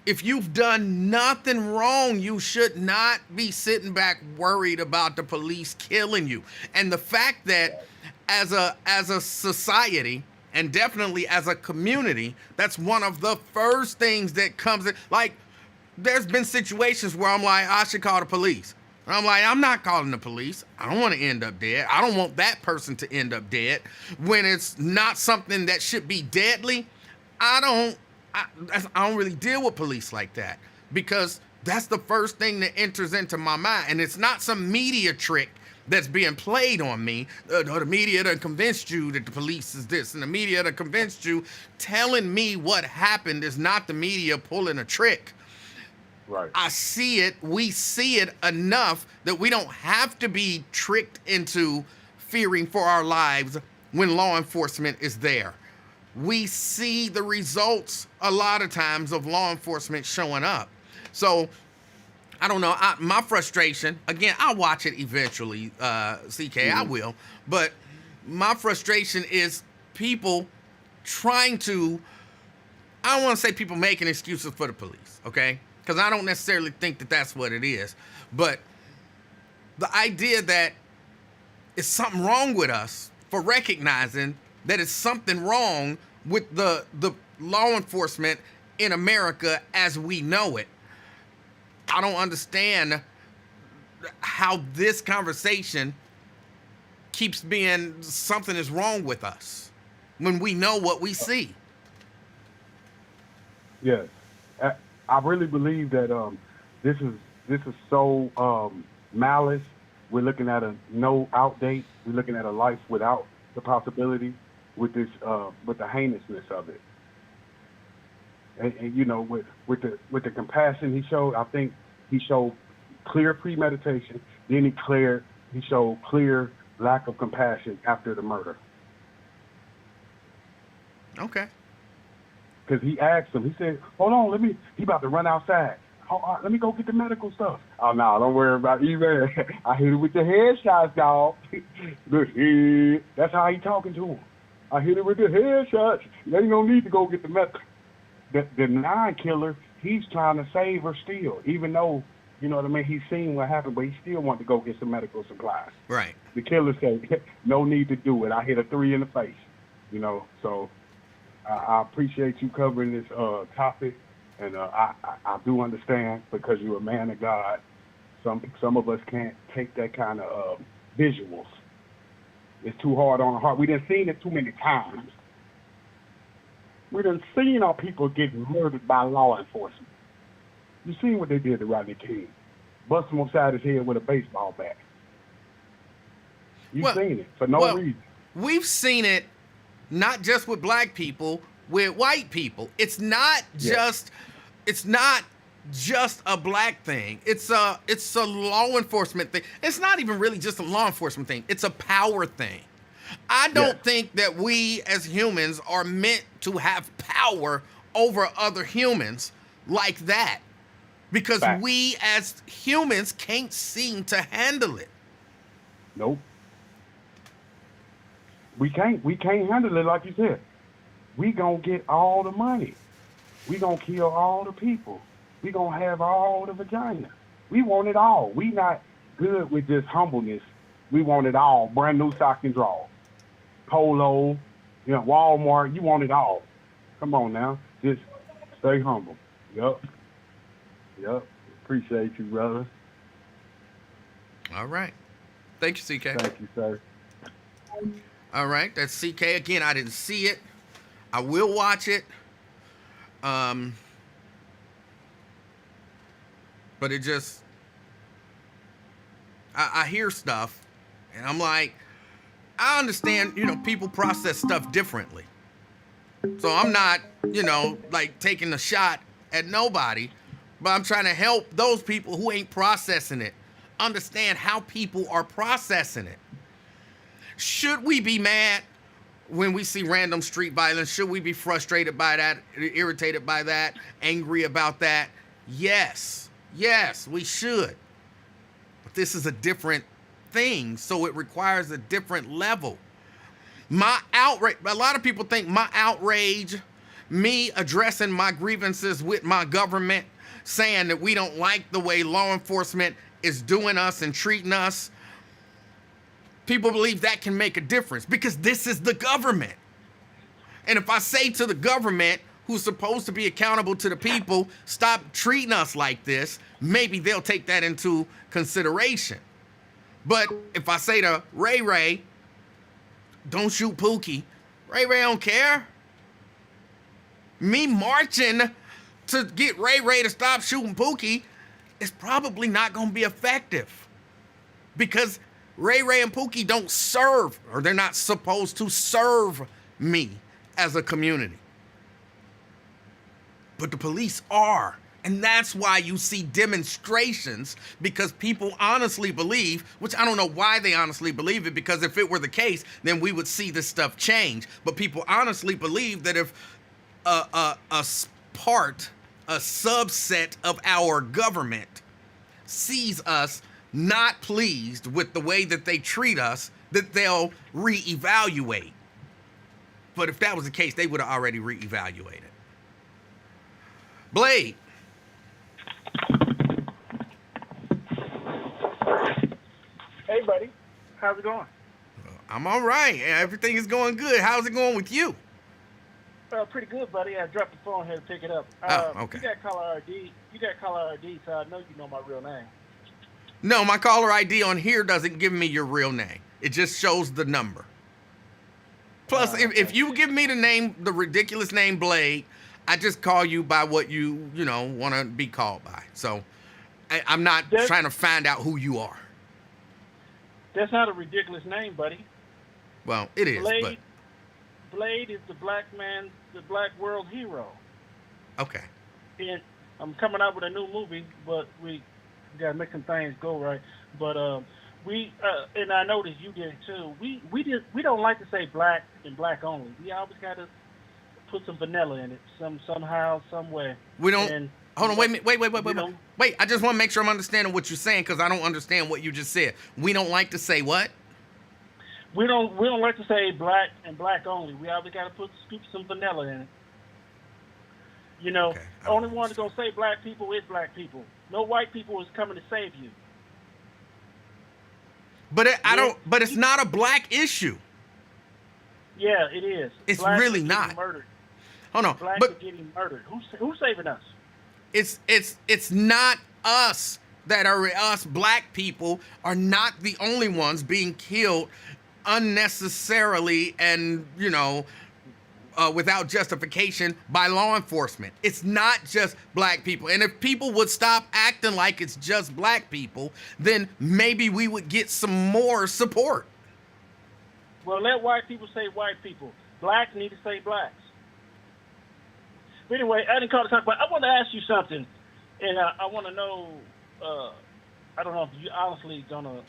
If you've done nothing wrong, you should not be sitting back worried about the police killing you. And the fact that as a society, and definitely as a community, that's one of the first things that comes in. Like, there's been situations where I'm like, I should call the police. And I'm like, I'm not calling the police. I don't want to end up dead. I don't want that person to end up dead. When it's not something that should be deadly, I don't really deal with police like that, because that's the first thing that enters into my mind. And it's not some media trick that's being played on me. The media done convinced you that the police is this, and the media done convinced you. Telling me what happened is not the media pulling a trick. Right. I see it. We see it enough that we don't have to be tricked into fearing for our lives when law enforcement is there. We see the results a lot of times of law enforcement showing up. So, I don't know. My frustration, again, I'll watch it eventually, CK, I will. But my frustration is people trying to, I don't want to say people making excuses for the police, okay? Because I don't necessarily think that that's what it is. But the idea that it's something wrong with us for recognizing that it's something wrong with the law enforcement in America as we know it. I don't understand how this conversation keeps being something is wrong with us when we know what we see. Yes, I really believe that this is so malice. We're looking at a no out date. We're looking at a life without the possibility with this with the heinousness of it. And you know, with the compassion he showed, I think he showed clear premeditation. Then he showed clear lack of compassion after the murder. Okay. Because he asked him, he said, "Hold on, he about to run outside. Let me go get the medical stuff." "Oh no, don't worry about it, man. I hit it with the headshots, dog." That's how he talking to him. "I hit it with the headshots. You ain't gonna need to go get the medical." The non-killer, he's trying to save her still, even though, you know what I mean, he's seen what happened, but he still want to go get some medical supplies. Right. The killer said, "No need to do it. I hit a 3 in the face." You know, so I appreciate you covering this topic, and I do understand, because you're a man of God. Some of us can't take that kind of visuals. It's too hard on the heart. We done seen it too many times. We done seen our people getting murdered by law enforcement. You seen what they did to Rodney King? Bust him upside his head with a baseball bat. You seen it for no reason. We've seen it not just with black people, with white people. It's not just a black thing. It's a law enforcement thing. It's not even really just a law enforcement thing. It's a power thing. I don't think that we as humans are meant to have power over other humans like that, because we as humans can't seem to handle it. Nope. We can't handle it like you said. We gonna get all the money. We gonna kill all the people. We gonna have all the vagina. We want it all. We not good with just humbleness. We want it all. Brand new stocking drawers, Polo, Walmart. You want it all. Come on now. Just stay humble. Yup. Appreciate you, brother. All right. Thank you, CK. Thank you, sir. All right, that's CK. Again, I didn't see it. I will watch it. But it just, I hear stuff, and I'm like, I understand, people process stuff differently. So I'm not, like taking a shot at nobody, but I'm trying to help those people who ain't processing it understand how people are processing it. Should we be mad when we see random street violence? Should we be frustrated by that, irritated by that, angry about that? Yes, we should. But this is a different thing, so it requires a different level. My outrage, a lot of people think my outrage, me addressing my grievances with my government, saying that we don't like the way law enforcement is doing us and treating us, people believe that can make a difference because this is the government. And if I say to the government, who's supposed to be accountable to the people, stop treating us like this, maybe they'll take that into consideration. But if I say to Ray Ray, don't shoot Pookie, Ray Ray don't care. Me marching to get Ray Ray to stop shooting Pookie is probably not going to be effective, because Ray Ray and Pookie don't serve, or they're not supposed to serve me as a community. But the police are. And that's why you see demonstrations, because people honestly believe, which I don't know why they honestly believe it, because if it were the case, then we would see this stuff change. But people honestly believe that if a subset of our government sees us not pleased with the way that they treat us, that they'll reevaluate. But if that was the case, they would have already reevaluated. Blade. Hey, buddy. How's it going? I'm all right. Everything is going good. How's it going with you? Pretty good, buddy. I dropped the phone here to pick it up. Oh, okay. You got caller ID. You got caller ID, so I know you know my real name. No, my caller ID on here doesn't give me your real name. It just shows the number. Plus, if you give me the name, the ridiculous name Blade, I just call you by what you want to be called by. So I'm not trying to find out who you are. That's not a ridiculous name, buddy. Well, it is, but... Blade is the black man, the black world hero. Okay. And I'm coming out with a new movie, but we got to make some things go right. But and I noticed you did too. We don't like to say black and black only. We always got to put some vanilla in it, somehow, some way. We don't. And hold on, wait. I just want to make sure I'm understanding what you're saying because I don't understand what you just said. We don't like to say what? We don't like to say black and black only. We always got to scoop some vanilla in it. You know, okay. The only one that's gonna say black people is black people. No white people is coming to save you. But But it's not a black issue. Yeah, it is. It's Blacks really are not. getting murdered. Hold on, Blacks but are getting murdered. Who's saving us? It's not us that are us. Black people are not the only ones being killed unnecessarily and without justification by law enforcement. It's not just black people. And if people would stop acting like it's just black people, then maybe we would get some more support. Well, let white people say white people. Blacks need to say blacks. But anyway, I didn't call to talk about. I want to ask you something, and I want to know. I don't know if you honestly gonna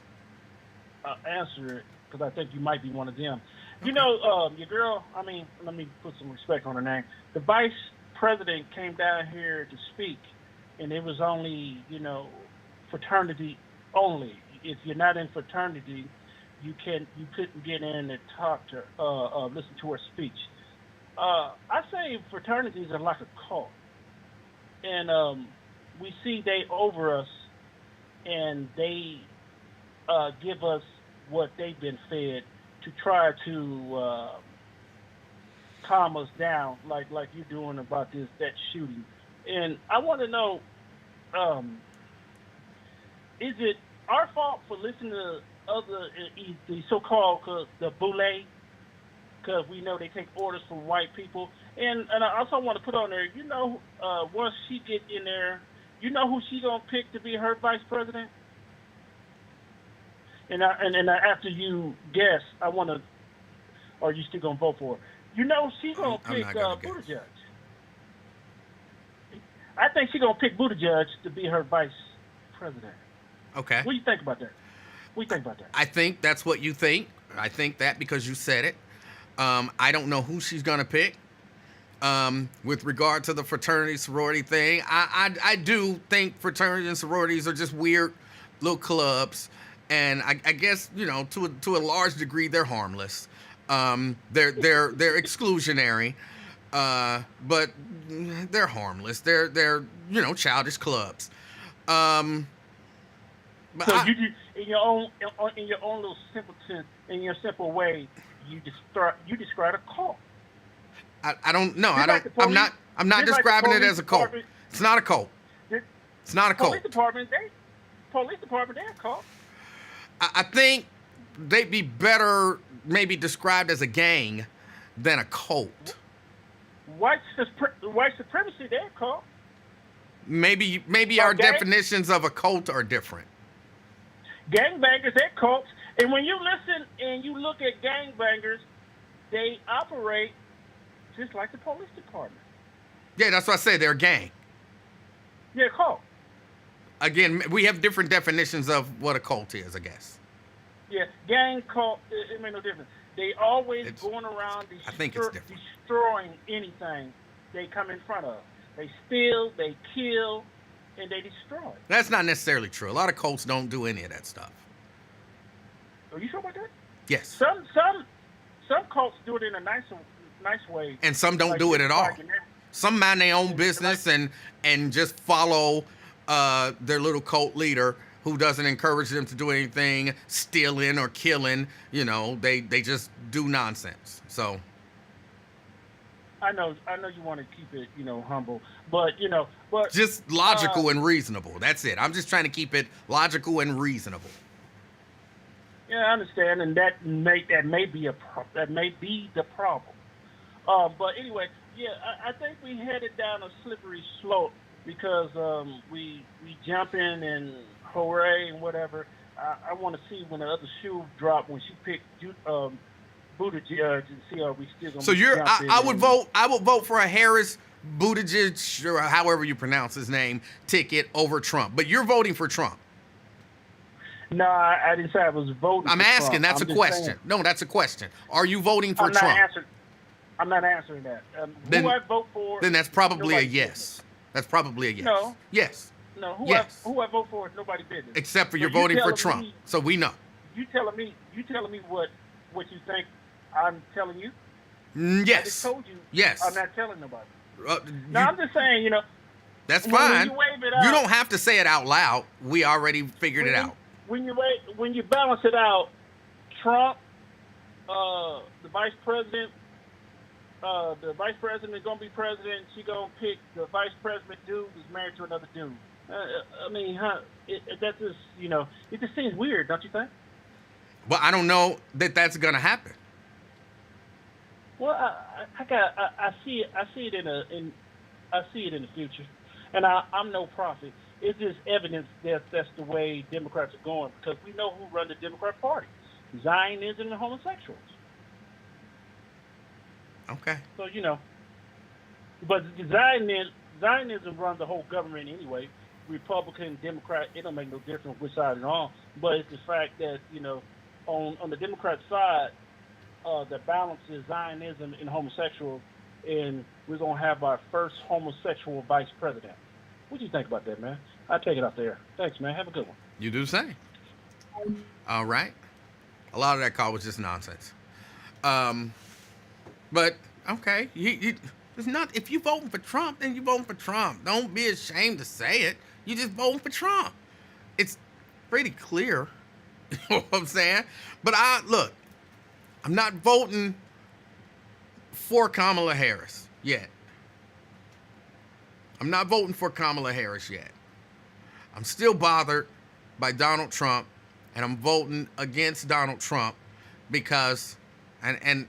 answer it because I think you might be one of them. You know, your girl. I mean, let me put some respect on her name. The vice president came down here to speak, and it was only fraternity only. If you're not in fraternity, you couldn't get in and talk to listen to her speech. I say fraternities are like a cult, and we see they over us, and they give us what they've been fed to try to calm us down, like you're doing about that shooting. And I want to know, is it our fault for listening to the so-called the boule? Because we know they take orders from white people. And I also want to put on there, once she get in there, you know who she gonna pick to be her vice president? And after you guess, I want to, or you still gonna vote for her? She's gonna pick Buttigieg. I think she's gonna pick Buttigieg to be her vice president. Okay. What do you think about that? I think that's what you think. I think that because you said it. I don't know who she's gonna pick. With regard to the fraternity sorority thing, I do think fraternities and sororities are just weird little clubs, and I guess to a large degree they're harmless. They're exclusionary, but they're harmless. They're childish clubs. But so you in your own little simple way, you describe a cult. I don't know. Just I'm not describing it as a cult. It's not a cult. It's not a cult. Police department, they're a cult. I think they'd be better maybe described as a gang than a cult. White supremacy, they're a cult. Maybe our definitions of a cult are different. Gangbangers, they're cults. And when you listen and you look at gangbangers, they operate just like the police department. Yeah, that's what I say. They're a gang. Yeah, cult. Again, we have different definitions of what a cult is, I guess. Yeah, gang cult, it made no difference. They always going around destroying anything they come in front of. They steal, they kill, and they destroy. That's not necessarily true. A lot of cults don't do any of that stuff. Are you sure about that? Yes. Some cults do it in a nice way. And some don't do it at all. Some mind their own business and just follow their little cult leader who doesn't encourage them to do anything stealing or killing. You know, they just do nonsense. So I know you want to keep it, humble, but just logical and reasonable. That's it. I'm just trying to keep it logical and reasonable. yeah, I understand, and that may be the problem. But anyway, yeah, I think we headed down a slippery slope because we jump in and hooray and whatever. I want to see when the other shoe dropped when she picked Buttigieg and see are we still gonna. So I would vote for a Harris Buttigieg, or however you pronounce his name, ticket over Trump. But you're voting for Trump. No, I didn't say I was voting. I'm for asking. Trump. That's I'm a just question. saying. No, that's a question. Are you voting for I'm Trump? I'm not answering that. Then- who I vote for? Then that's probably a nobody's yes. business. That's probably a yes. No. Yes. No, Yes. who I vote for is nobody's business. Except for So you're you voting for telling Trump. me- So we know. You telling me what you think I'm telling you? I Yes. just told you. Yes. I'm not telling nobody. Uh, No, you- I'm just saying, that's when fine. you wave it out- You don't have to say it out loud. We already figured it out. When you balance it out, Trump, the vice president is gonna be president. She gonna pick the vice president dude who's married to another dude. I mean, that just it just seems weird, don't you think? But I don't know that that's gonna happen. Well, I see it in the future, and I'm no prophet. It's just evidence that that's the way Democrats are going because we know who run the Democrat Party: Zionism and homosexuals. Okay. So but Zionism runs the whole government anyway. Republican, Democrat, it don't make no difference which side it's on. But it's the fact that on the Democrat side, the balance is Zionism and homosexual, and we're gonna have our first homosexual vice president. What do you think about that, man? I'll take it off there. Thanks, man. Have a good one. You do the same. All right. A lot of that call was just nonsense. But okay, it's not. If you voting for Trump, then you voting for Trump. Don't be ashamed to say it. You just voting for Trump. It's pretty clear. You know what I'm saying? But I'm not voting for Kamala Harris yet. I'm not voting for Kamala Harris yet. I'm still bothered by Donald Trump, and I'm voting against Donald Trump because, and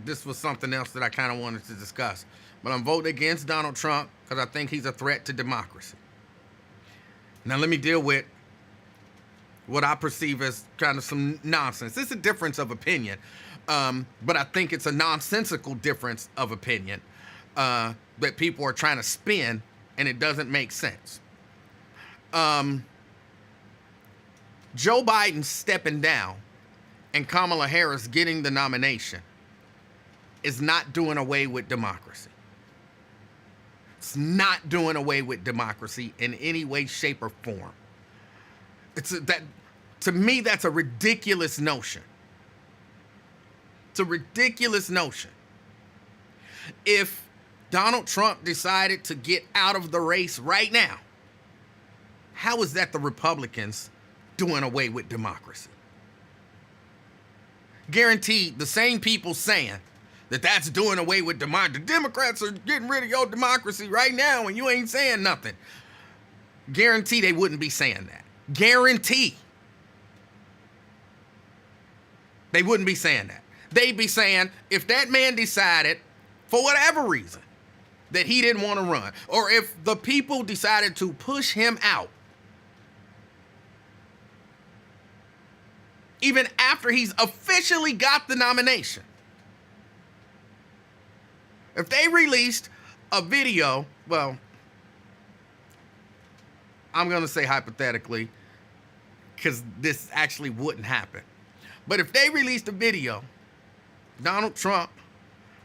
this was something else that I kind of wanted to discuss, but I'm voting against Donald Trump because I think he's a threat to democracy. Now let me deal with what I perceive as kind of some nonsense. It's a difference of opinion, but I think it's a nonsensical difference of opinion that people are trying to spin, and it doesn't make sense. Joe Biden stepping down and Kamala Harris getting the nomination is not doing away with democracy. It's not doing away with democracy in any way, shape, or form. To me, that's a ridiculous notion. It's a ridiculous notion. If Donald Trump decided to get out of the race right now, how is that the Republicans doing away with democracy? Guaranteed, the same people saying that that's doing away with democracy. The Democrats are getting rid of your democracy right now and you ain't saying nothing. Guarantee they wouldn't be saying that. Guarantee. They wouldn't be saying that. They'd be saying, if that man decided, for whatever reason, that he didn't want to run, or if the people decided to push him out, even after he's officially got the nomination, if they released a video, well, I'm going to say hypothetically, because this actually wouldn't happen. But if they released a video, Donald Trump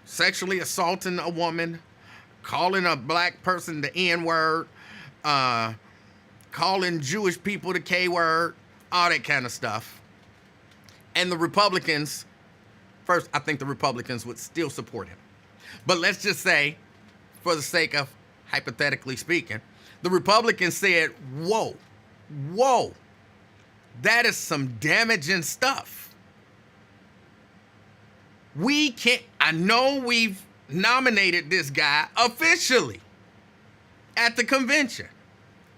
sexually assaulting a woman, calling a black person the N-word, calling Jewish people the K-word, all that kind of stuff. And the Republicans, first, I think the Republicans would still support him. But let's just say, for the sake of hypothetically speaking, the Republicans said, whoa, That is some damaging stuff. We can't, I know we've nominated this guy officially at the convention.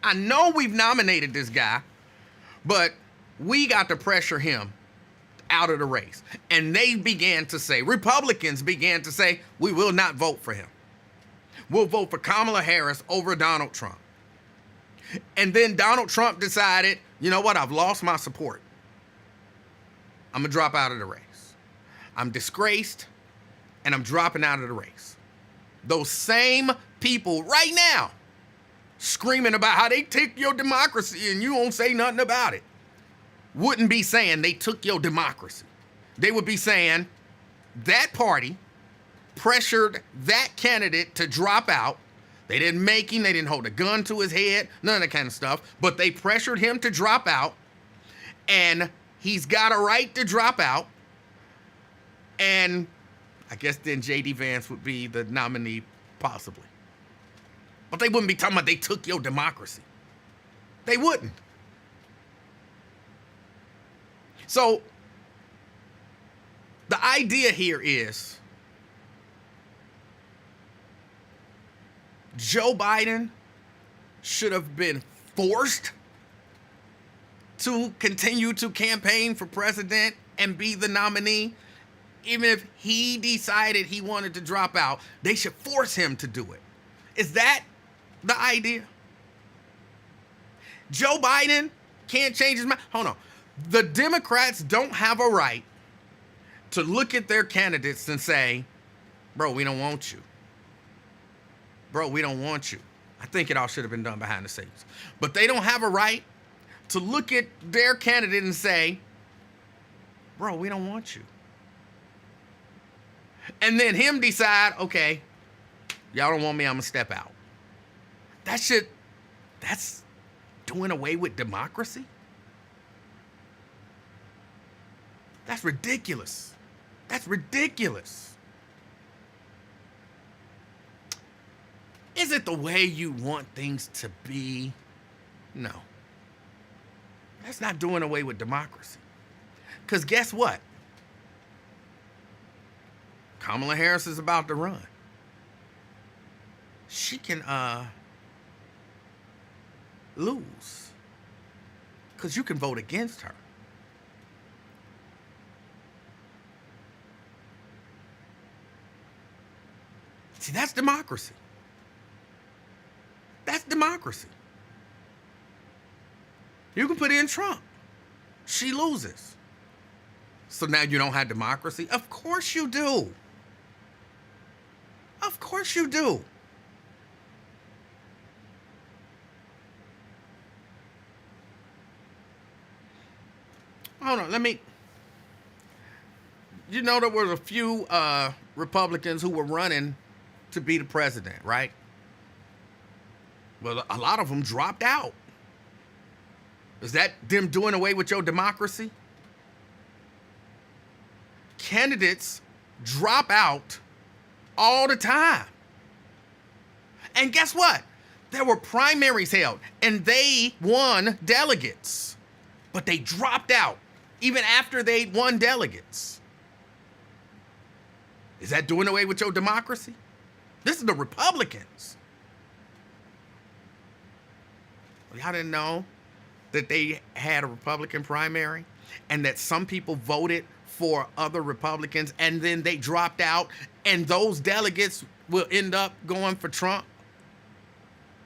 I know we've nominated this guy, but we got to pressure him out of the race. And they began to say, Republicans began to say, we will not vote for him. We'll vote for Kamala Harris over Donald Trump. And then Donald Trump decided, you know what, I've lost my support. I'm gonna drop out of the race. I'm disgraced, and I'm dropping out of the race. Those same people right now screaming about how they take your democracy and you won't say nothing about it, wouldn't be saying they took your democracy. They would be saying that party pressured that candidate to drop out. They didn't make him, they didn't hold a gun to his head, none of that kind of stuff, but they pressured him to drop out, and he's got a right to drop out. And I guess then J.D. Vance would be the nominee, possibly. But they wouldn't be talking about they took your democracy. They wouldn't. So the idea here is Joe Biden should have been forced to continue to campaign for president and be the nominee. Even if he decided he wanted to drop out, they should force him to do it. Is that the idea? Joe Biden can't change his mind. Hold on. The Democrats don't have a right to look at their candidates and say, bro, we don't want you. Bro, we don't want you. I think it all should have been done behind the scenes. But they don't have a right to look at their candidate and say, bro, we don't want you. And then him decide, okay, y'all don't want me, I'm gonna step out. That's doing away with democracy? That's ridiculous. That's ridiculous. Is it the way you want things to be? No. That's not doing away with democracy. Because guess what? Kamala Harris is about to run. She can lose. Because you can vote against her. See, that's democracy. That's democracy. You can put in Trump. She loses. So now you don't have democracy? Of course you do. Of course you do. Hold on, you know, there were a few Republicans who were running to be the president, right? Well, a lot of them dropped out. Is that them doing away with your democracy? Candidates drop out all the time. And guess what? There were primaries held, and they won delegates. But they dropped out, even after they won delegates. Is that doing away with your democracy? This is the Republicans. Y'all didn't know that they had a Republican primary and that some people voted for other Republicans and then they dropped out and those delegates will end up going for Trump?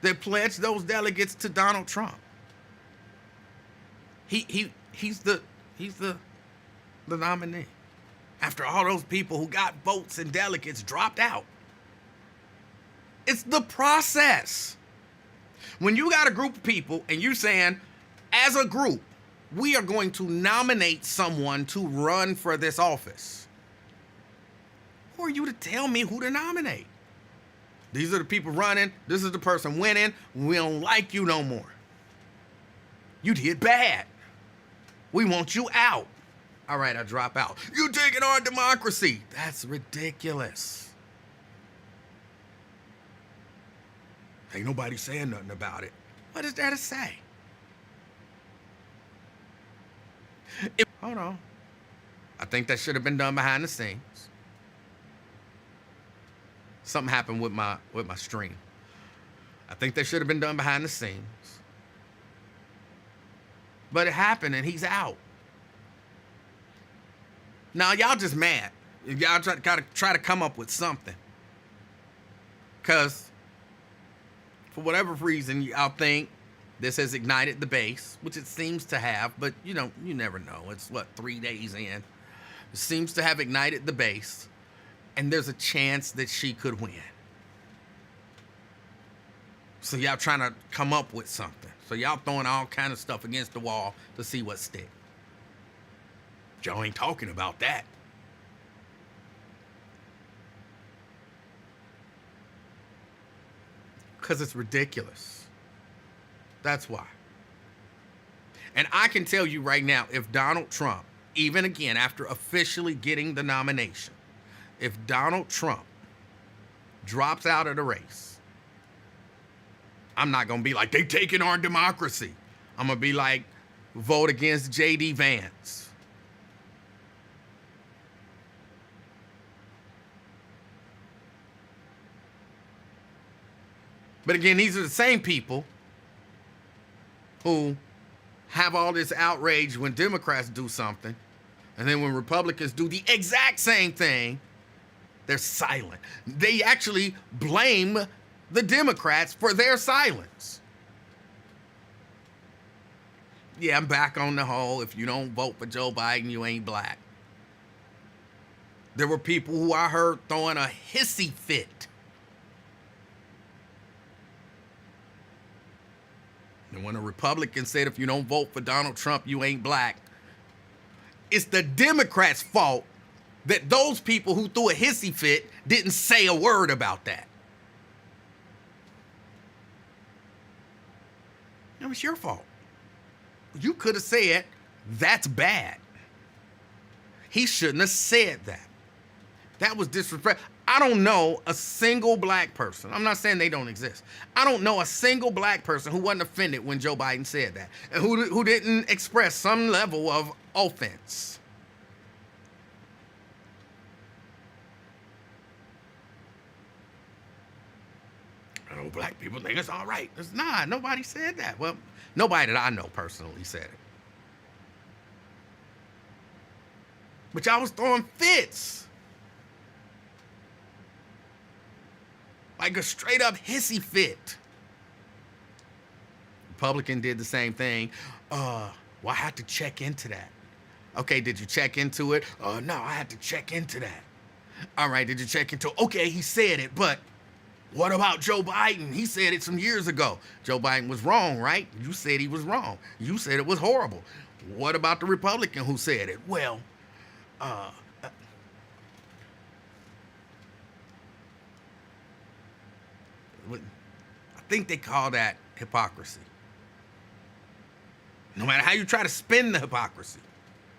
They pledged those delegates to Donald Trump. He's the nominee. After all those people who got votes and delegates dropped out. It's the process. When you got a group of people and you're saying, as a group, we are going to nominate someone to run for this office. Who are you to tell me who to nominate? These are the people running. This is the person winning. We don't like you no more. You did bad. We want you out. All right, I drop out. You taking our democracy. That's ridiculous. Ain't nobody saying nothing about it. What is there to say? Hold on. I think that should have been done behind the scenes. Something happened with my stream. I think that should have been done behind the scenes. But it happened and he's out. Now y'all just mad. Y'all try to come up with something. Cause for whatever reason y'all think this has ignited the base, which it seems to have, but you never know. It's 3 days in. It seems to have ignited the base, and there's a chance that she could win. So y'all trying to come up with something. So y'all throwing all kind of stuff against the wall to see what sticks. Y'all ain't talking about that. Because it's ridiculous. That's why. And I can tell you right now, if Donald Trump, even again after officially getting the nomination, if Donald Trump drops out of the race, I'm not going to be like, they taking our democracy. I'm going to be like, vote against J.D. Vance. But again, these are the same people who have all this outrage when Democrats do something, and then when Republicans do the exact same thing, they're silent. They actually blame the Democrats for their silence. Yeah, I'm back on the whole, if you don't vote for Joe Biden, you ain't black. There were people who I heard throwing a hissy fit. And when a Republican said, if you don't vote for Donald Trump, you ain't black, it's the Democrats' fault that those people who threw a hissy fit didn't say a word about that. It was your fault. You could have said, that's bad. He shouldn't have said that. That was disrespectful. I don't know a single black person. I'm not saying they don't exist. I don't know a single black person who wasn't offended when Joe Biden said that and who didn't express some level of offense. I know black people think it's all right. It's not. Nobody said that. Well, nobody that I know personally said it. But y'all was throwing fits. Like a straight up hissy fit. Republican did the same thing. Well, I had to check into that. Okay, did you check into it? No, I had to check into that. All right, did you check into it? Okay, he said it, but what about Joe Biden? He said it some years ago. Joe Biden was wrong, right? You said he was wrong. You said it was horrible. What about the Republican who said it? Well, I think they call that hypocrisy. No matter how you try to spin the hypocrisy,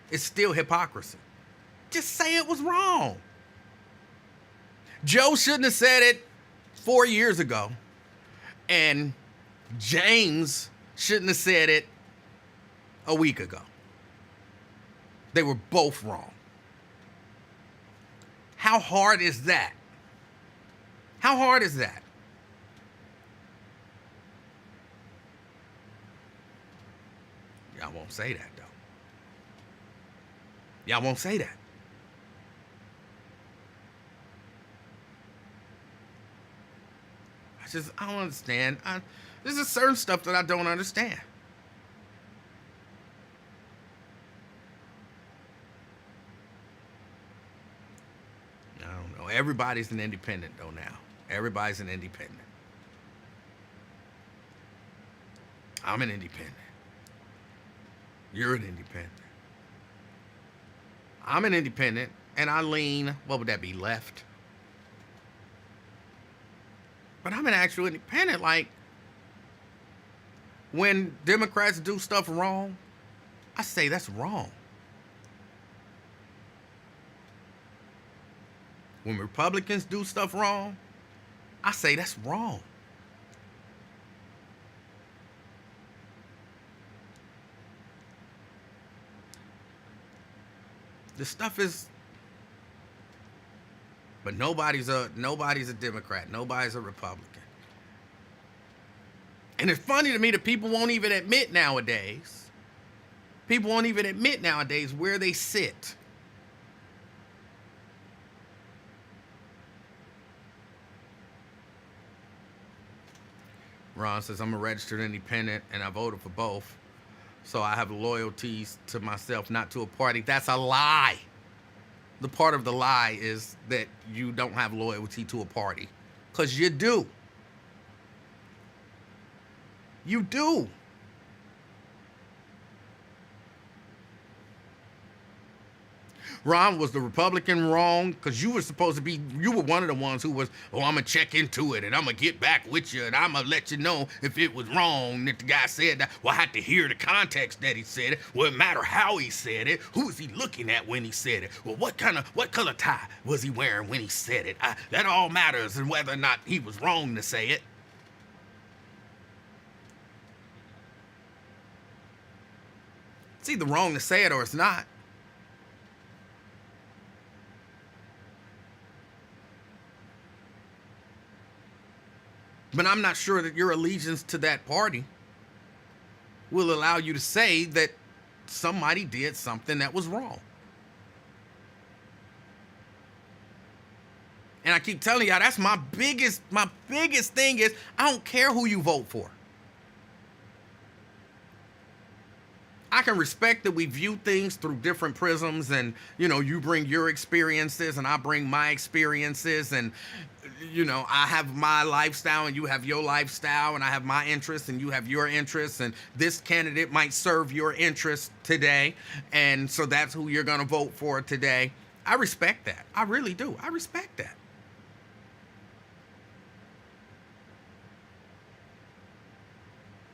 it's still hypocrisy. Just say it was wrong. Joe shouldn't have said it 4 years ago, and James shouldn't have said it a week ago. They were both wrong. How hard is that? How hard is that? Y'all won't say that, though. Y'all won't say that. I don't understand. There's just certain stuff that I don't understand. I don't know. Everybody's an independent, though, now. Everybody's an independent. I'm an independent. You're an independent. I'm an independent, and I lean, what would that be, left? But I'm an actual independent. Like, when Democrats do stuff wrong, I say that's wrong. When Republicans do stuff wrong, I say that's wrong. This stuff is, but nobody's a Democrat. Nobody's a Republican. And it's funny to me that people won't even admit nowadays. People won't even admit nowadays where they sit. Ron says, I'm a registered independent and I voted for both. So I have loyalties to myself, not to a party. That's a lie. The part of the lie is that you don't have loyalty to a party. Because you do. You do. Ron, was the Republican wrong? Because you were supposed to be, you were one of the ones who was, oh, I'm going to check into it and I'm going to get back with you and I'm going to let you know if it was wrong that the guy said that. Well, I had to hear the context that he said it. Well, it matter how he said it. Who was he looking at when he said it? Well, what color tie was he wearing when he said it? That all matters, and whether or not he was wrong to say it. It's either wrong to say it or it's not. But I'm not sure that your allegiance to that party will allow you to say that somebody did something that was wrong. And I keep telling y'all, that's my biggest thing is, I don't care who you vote for. I can respect that we view things through different prisms, and, you know, you bring your experiences and I bring my experiences, and, you know, I have my lifestyle and you have your lifestyle, and I have my interests and you have your interests, and this candidate might serve your interests today, and so that's who you're going to vote for today. I respect that. I really do. I respect that.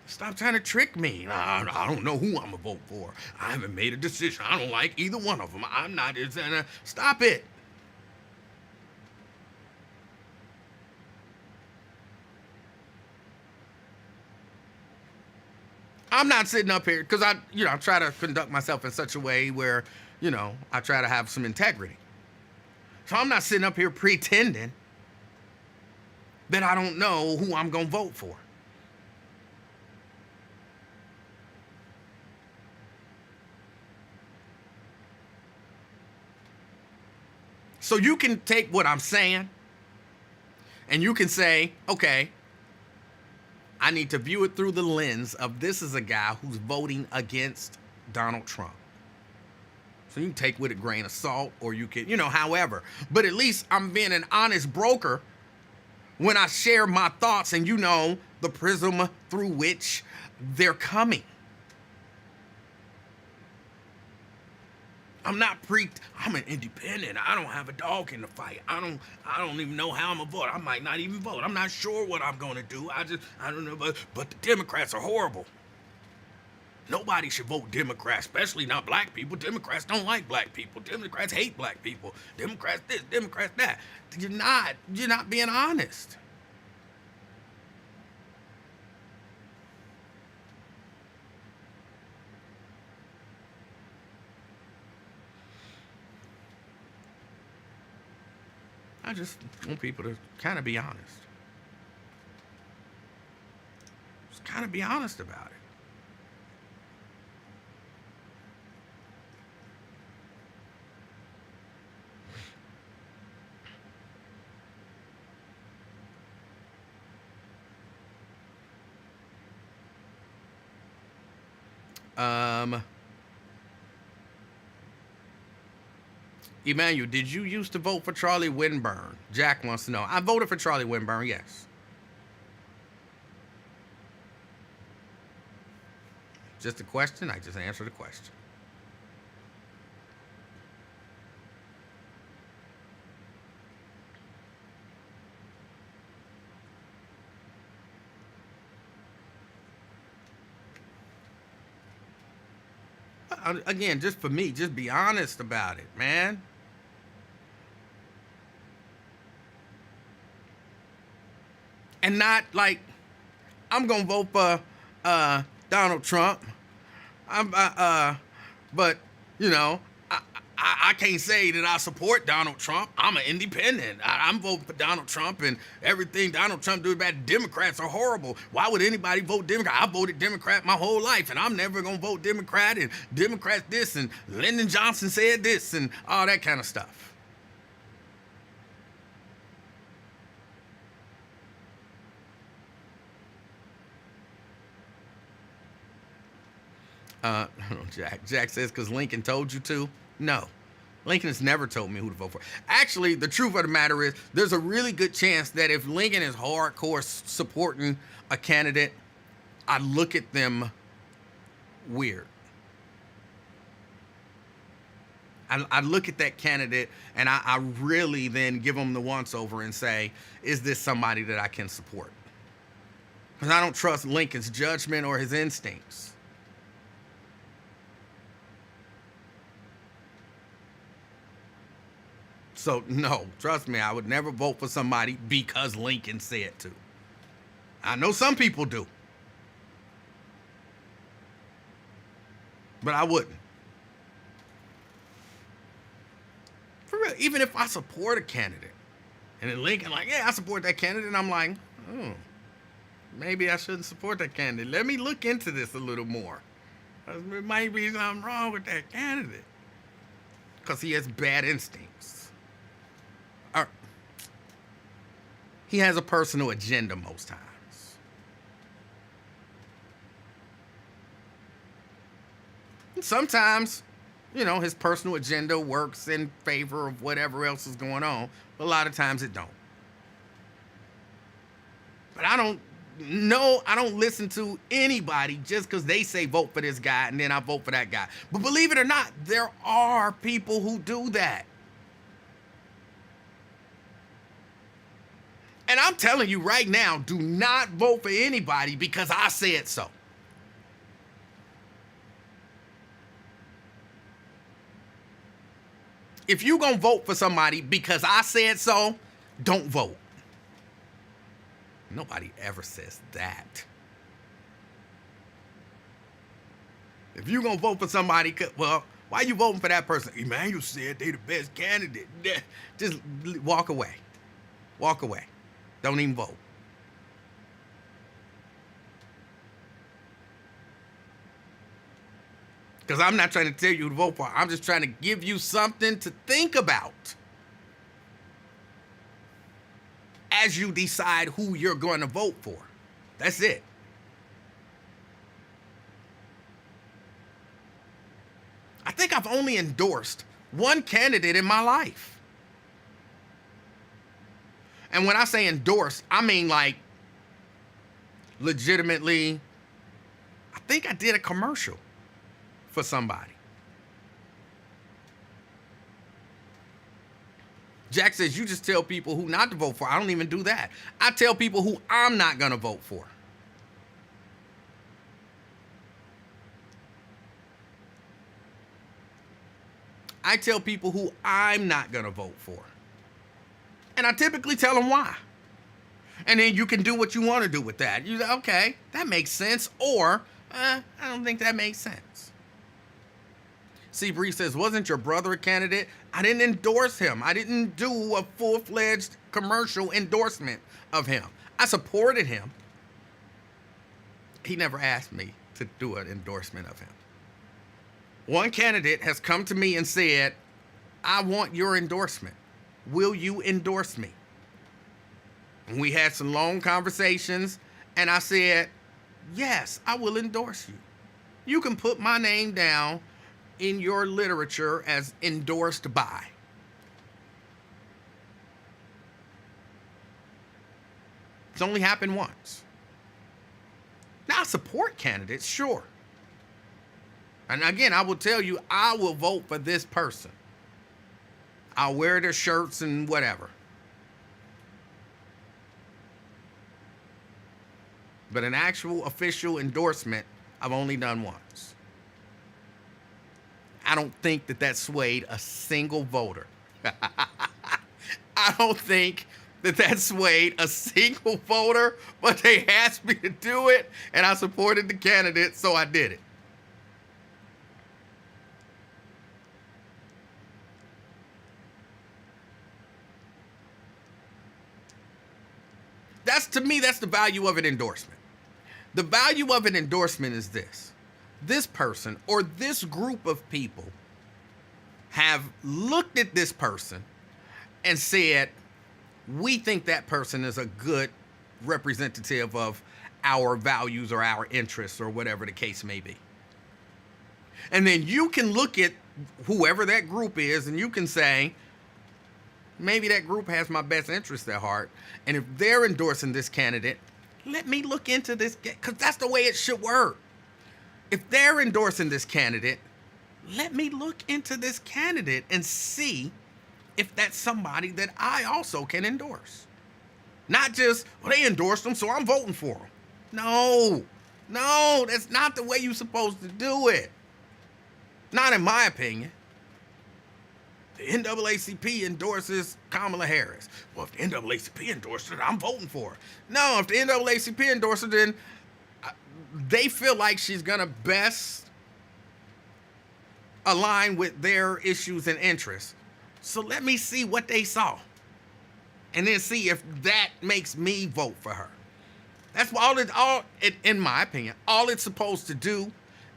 Stop trying to trick me. I don't know who I'm going to vote for. I haven't made a decision. I don't like either one of them. I'm not. Stop it. I'm not sitting up here because I try to conduct myself in such a way where, I try to have some integrity. So I'm not sitting up here pretending that I don't know who I'm going to vote for. So you can take what I'm saying and you can say, okay, I need to view it through the lens of this is a guy who's voting against Donald Trump. So you can take with a grain of salt, or you can, however. But at least I'm being an honest broker when I share my thoughts and the prism through which they're coming. I'm an independent. I don't have a dog in the fight. I don't even know how I'm gonna vote. I might not even vote. I'm not sure what I'm gonna do. I don't know, but the Democrats are horrible. Nobody should vote Democrat, especially not black people. Democrats don't like black people. Democrats hate black people. Democrats this, Democrats that. You're not being honest. I just want people to kind of be honest. Just kind of be honest about it. Emanuel, did you used to vote for Charlie Winburn? Jack wants to know. I voted for Charlie Winburn, yes. Just a question. I just answered the question. Again, just for me, just be honest about it, man. And not like, I'm going to vote for Donald Trump. But, I I can't say that I support Donald Trump. I'm an independent. I'm voting for Donald Trump, and everything Donald Trump does bad. Democrats are horrible. Why would anybody vote Democrat? I voted Democrat my whole life, and I'm never going to vote Democrat, and Democrats this, and Lyndon Johnson said this, and all that kind of stuff. Jack says, because Lincoln told you to. No. Lincoln has never told me who to vote for. Actually, the truth of the matter is, there's a really good chance that if Lincoln is hardcore supporting a candidate, I look at them weird. I look at that candidate and I really then give them the once over and say, is this somebody that I can support? Because I don't trust Lincoln's judgment or his instincts. So, no, trust me, I would never vote for somebody because Lincoln said to. I know some people do. But I wouldn't. For real, even if I support a candidate, and then Lincoln like, yeah, I support that candidate, and I'm like, maybe I shouldn't support that candidate. Let me look into this a little more. There might be something wrong with that candidate. Because he has bad instincts. He has a personal agenda most times. And sometimes, his personal agenda works in favor of whatever else is going on. But a lot of times it don't. But I don't listen to anybody just because they say vote for this guy and then I vote for that guy. But believe it or not, there are people who do that. And I'm telling you right now, do not vote for anybody because I said so. If you're going to vote for somebody because I said so, don't vote. Nobody ever says that. If you're going to vote for somebody, well, why are you voting for that person? Emanuel said they the best candidate. Just walk away. Walk away. Don't even vote. Because I'm not trying to tell you to vote for. I'm just trying to give you something to think about as you decide who you're going to vote for. That's it. I think I've only endorsed one candidate in my life. And when I say endorse, I mean like legitimately, I think I did a commercial for somebody. Jack says, you just tell people who not to vote for. I don't even do that. I tell people who I'm not going to vote for. I tell people who I'm not going to vote for. And I typically tell them why. And then you can do what you want to do with that. You say, okay, that makes sense. Or, I don't think that makes sense. C. Bree says, wasn't your brother a candidate? I didn't endorse him. I didn't do a full-fledged commercial endorsement of him. I supported him. He never asked me to do an endorsement of him. One candidate has come to me and said, I want your endorsement. Will you endorse me? And we had some long conversations, and I said, yes, I will endorse you. You can put my name down in your literature as endorsed by. It's only happened once. Now, I support candidates, sure. And again, I will tell you, I will vote for this person. I'll wear their shirts and whatever. But an actual official endorsement, I've only done once. I don't think that swayed a single voter. I don't think that swayed a single voter, but they asked me to do it, and I supported the candidate, so I did it. to me, that's the value of an endorsement. The value of an endorsement is this. This person or this group of people have looked at this person and said, we think that person is a good representative of our values or our interests or whatever the case may be. And then you can look at whoever that group is and you can say, maybe that group has my best interest at heart. And if they're endorsing this candidate, let me look into this, because that's the way it should work. If they're endorsing this candidate, let me look into this candidate and see if that's somebody that I also can endorse. Not just, well, they endorsed them, so I'm voting for them. No, that's not the way you're supposed to do it. Not in my opinion. The NAACP endorses Kamala Harris. Well, if the NAACP endorsed her, I'm voting for her. No, if the NAACP endorsed her, then they feel like she's going to best align with their issues and interests. So let me see what they saw. And then see if that makes me vote for her. That's all in my opinion, all it's supposed to do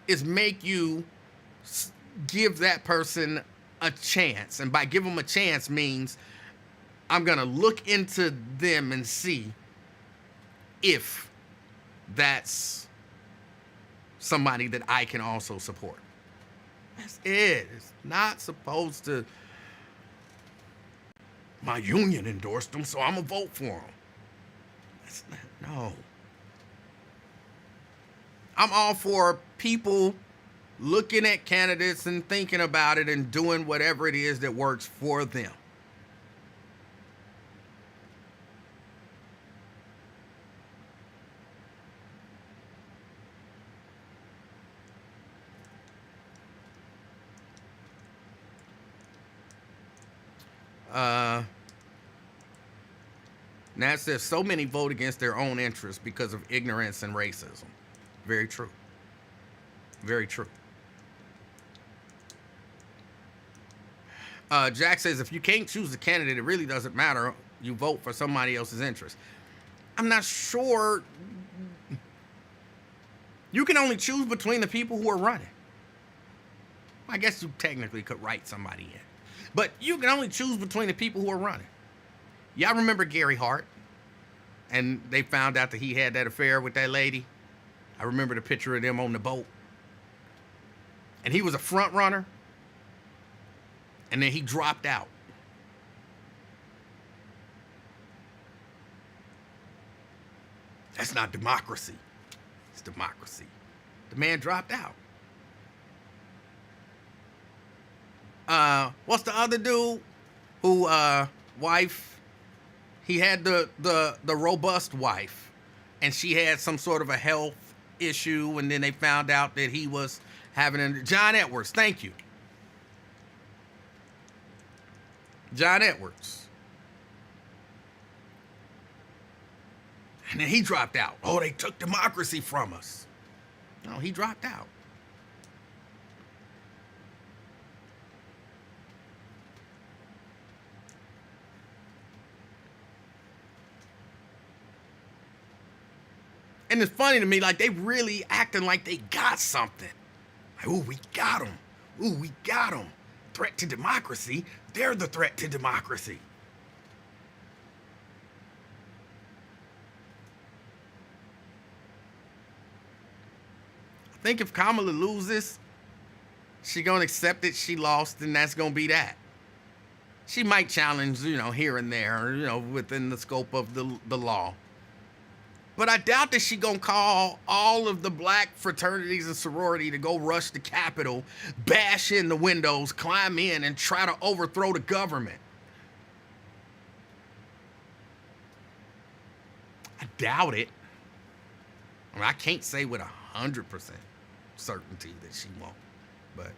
is make you give that person a chance. And by give them a chance means I'm going to look into them and see if that's somebody that I can also support. That's it. It's not supposed to, my union endorsed them, so I'm going to vote for them. That's not, no. I'm all for people looking at candidates and thinking about it and doing whatever it is that works for them. Nat says so many vote against their own interests because of ignorance and racism. Very true. Very true. Jack says if you can't choose a candidate, it really doesn't matter. You vote for somebody else's interest. I'm not sure. You can only choose between the people who are running. I guess you technically could write somebody in. But you can only choose between the people who are running. Y'all remember Gary Hart? And they found out that he had that affair with that lady. I remember the picture of them on the boat. And he was a front runner. And then he dropped out. That's not democracy. It's democracy. The man dropped out. What's the other dude who wife? He had the robust wife, and she had some sort of a health issue, and then they found out that he was having John Edwards. Thank you. John Edwards. And then he dropped out. Oh, they took democracy from us. No, he dropped out. And it's funny to me, like they really acting like they got something. Like, ooh, we got them. Ooh, we got them. Threat to democracy. They're the threat to democracy. I think if Kamala loses, she gonna accept that she lost, and that's gonna be that. She might challenge, here and there, within the scope of the law. But I doubt that she gonna call all of the black fraternities and sorority to go rush the Capitol, bash in the windows, climb in, and try to overthrow the government. I doubt it. I mean, I can't say with 100% certainty that she won't, but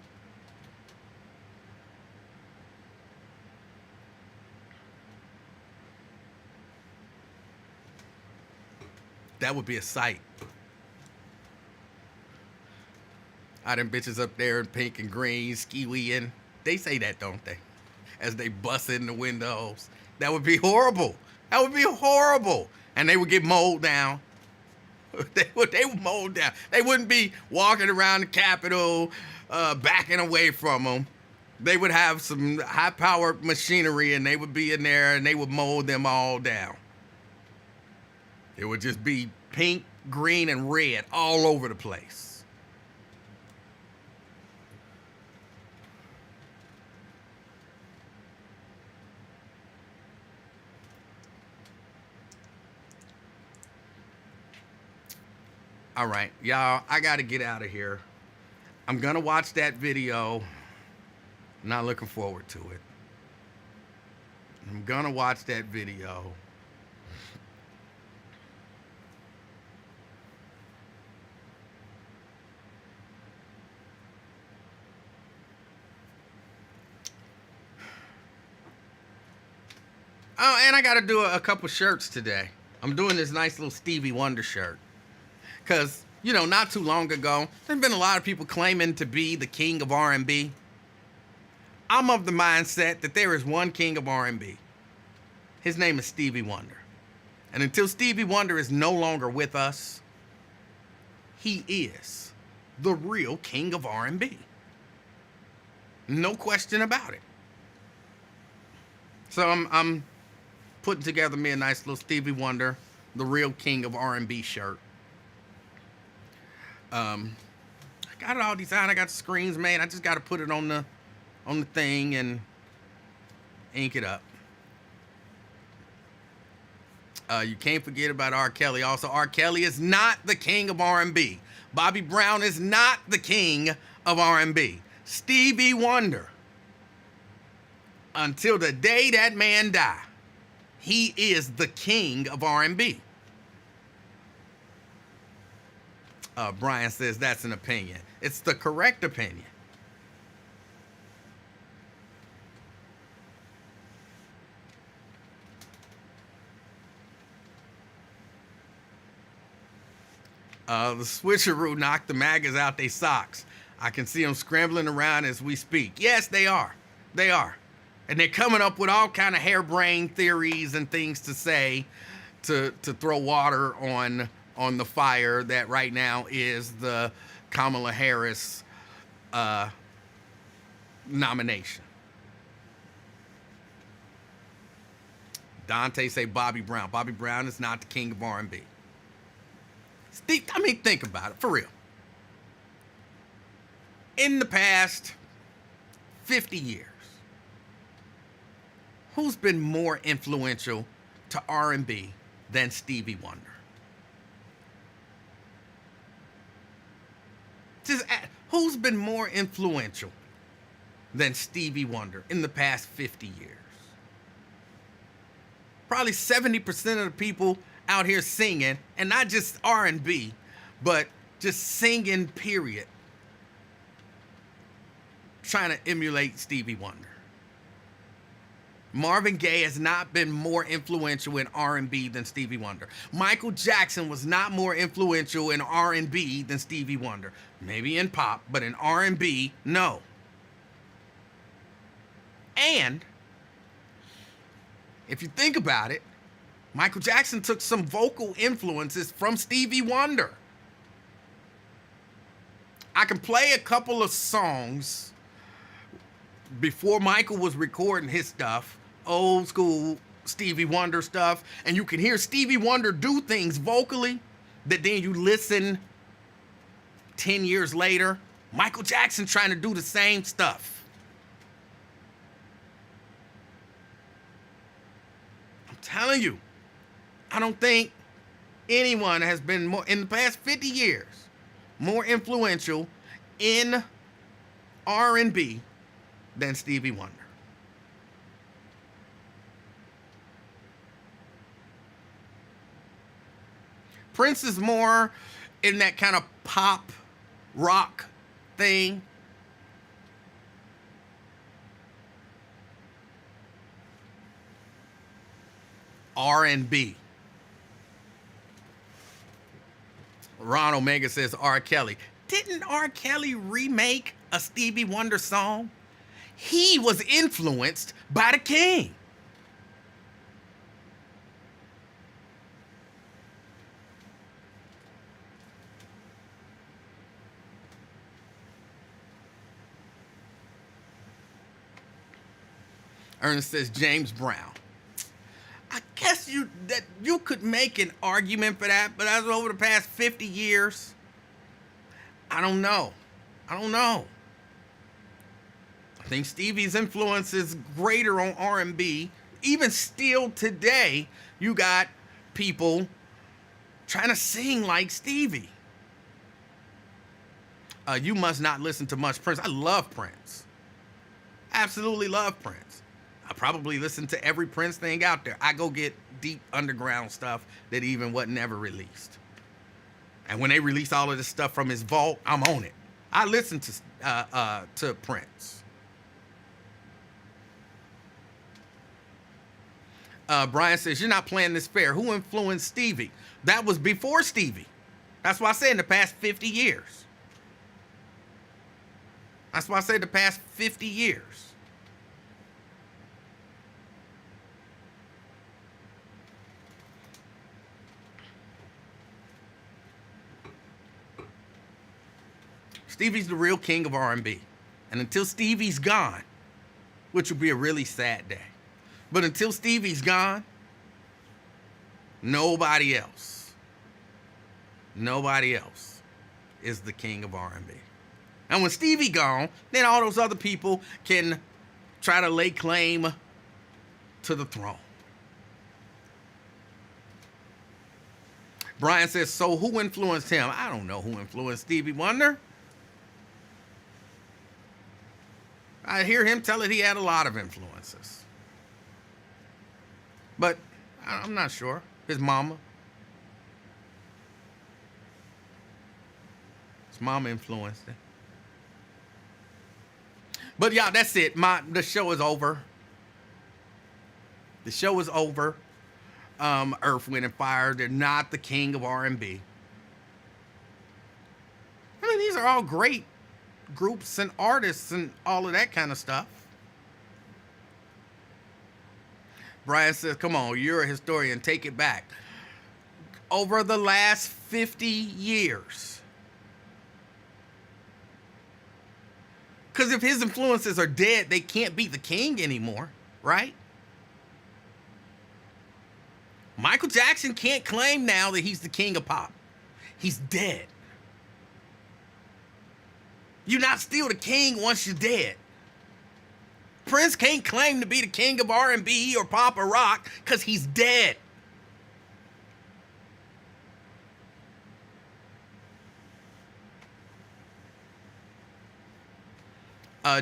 that would be a sight. All them bitches up there in pink and green, ski-weeing. They say that, don't they? As they bust in the windows. That would be horrible. That would be horrible. and they would get mowed down. They would mow down. They wouldn't be walking around the Capitol, backing away from them. They would have some high-powered machinery, and they would be in there, and they would mow them all down. It would just be pink, green, and red all over the place. All right, y'all, I got to get out of here. I'm going to watch that video. Not looking forward to it. I'm going to watch that video. Oh, and I got to do a couple shirts today. I'm doing this nice little Stevie Wonder shirt. Because, you know, not too long ago, there's been a lot of people claiming to be the king of R&B. I'm of the mindset that there is one king of R&B. His name is Stevie Wonder. And until Stevie Wonder is no longer with us, he is the real king of R&B. No question about it. So I'm putting together me a nice little Stevie Wonder, the real king of R&B shirt. I got it all designed. I got the screens made. I just got to put it on the thing and ink it up. You can't forget about R. Kelly. Also, R. Kelly is not the king of R&B. Bobby Brown is not the king of R&B. Stevie Wonder, until the day that man die, he is the king of R&B. Brian says that's an opinion. It's the correct opinion. The switcheroo knocked the maggots out their socks. I can see them scrambling around as we speak. Yes, they are. They are. And they're coming up with all kind of harebrained theories and things to say to throw water on the fire that right now is the Kamala Harris nomination. Dante say Bobby Brown. Bobby Brown is not the king of R&B. Steve, I mean, think about it, for real. In the past 50 years, who's been more influential to R&B than Stevie Wonder? Who's been more influential than Stevie Wonder in the past 50 years? Probably 70% of the people out here singing, and not just R&B, but just singing, period, trying to emulate Stevie Wonder. Marvin Gaye has not been more influential in R&B than Stevie Wonder. Michael Jackson was not more influential in R&B than Stevie Wonder. Maybe in pop, but in R&B, no. And if you think about it, Michael Jackson took some vocal influences from Stevie Wonder. I can play a couple of songs before Michael was recording his stuff, old school Stevie Wonder stuff, and you can hear Stevie Wonder do things vocally that then you listen 10 years later, Michael Jackson trying to do the same stuff. I'm telling you, I don't think anyone has been more, in the past 50 years, more influential in R&B than Stevie Wonder. Prince is more in that kind of pop rock thing. R&B. Ron Omega says R. Kelly. Didn't R. Kelly remake a Stevie Wonder song? He was influenced by the king. Ernest says James Brown. I guess you could make an argument for that, but as over the past 50 years, I don't know. I think Stevie's influence is greater on R&B. Even still today, you got people trying to sing like Stevie. You must not listen to much Prince. I love Prince. Absolutely love Prince. I probably listen to every Prince thing out there. I go get deep underground stuff that even wasn't ever released. And when they release all of this stuff from his vault, I'm on it. I listen to Prince. Brian says, you're not playing this fair. Who influenced Stevie? That was before Stevie. That's why I say in the past 50 years. That's why I say the past 50 years. Stevie's the real king of R&B. And until Stevie's gone, which will be a really sad day, but until Stevie's gone, nobody else is the king of R&B. And when Stevie gone, then all those other people can try to lay claim to the throne. Brian says, so who influenced him? I don't know who influenced Stevie Wonder. I hear him tell it he had a lot of influences. But I'm not sure. His mama. His mama influenced him. But yeah, that's it. The show is over. The show is over. Earth, Wind, and Fire, they're not the king of R&B. I mean, these are all great groups and artists and all of that kind of stuff. Brian says, come on, you're a historian, take it back. Over the last 50 years. Because if his influences are dead, they can't be the king anymore, right? Michael Jackson can't claim now that he's the king of pop. He's dead. You're not still the king once you're dead. Prince can't claim to be the king of R&B or pop or rock because he's dead.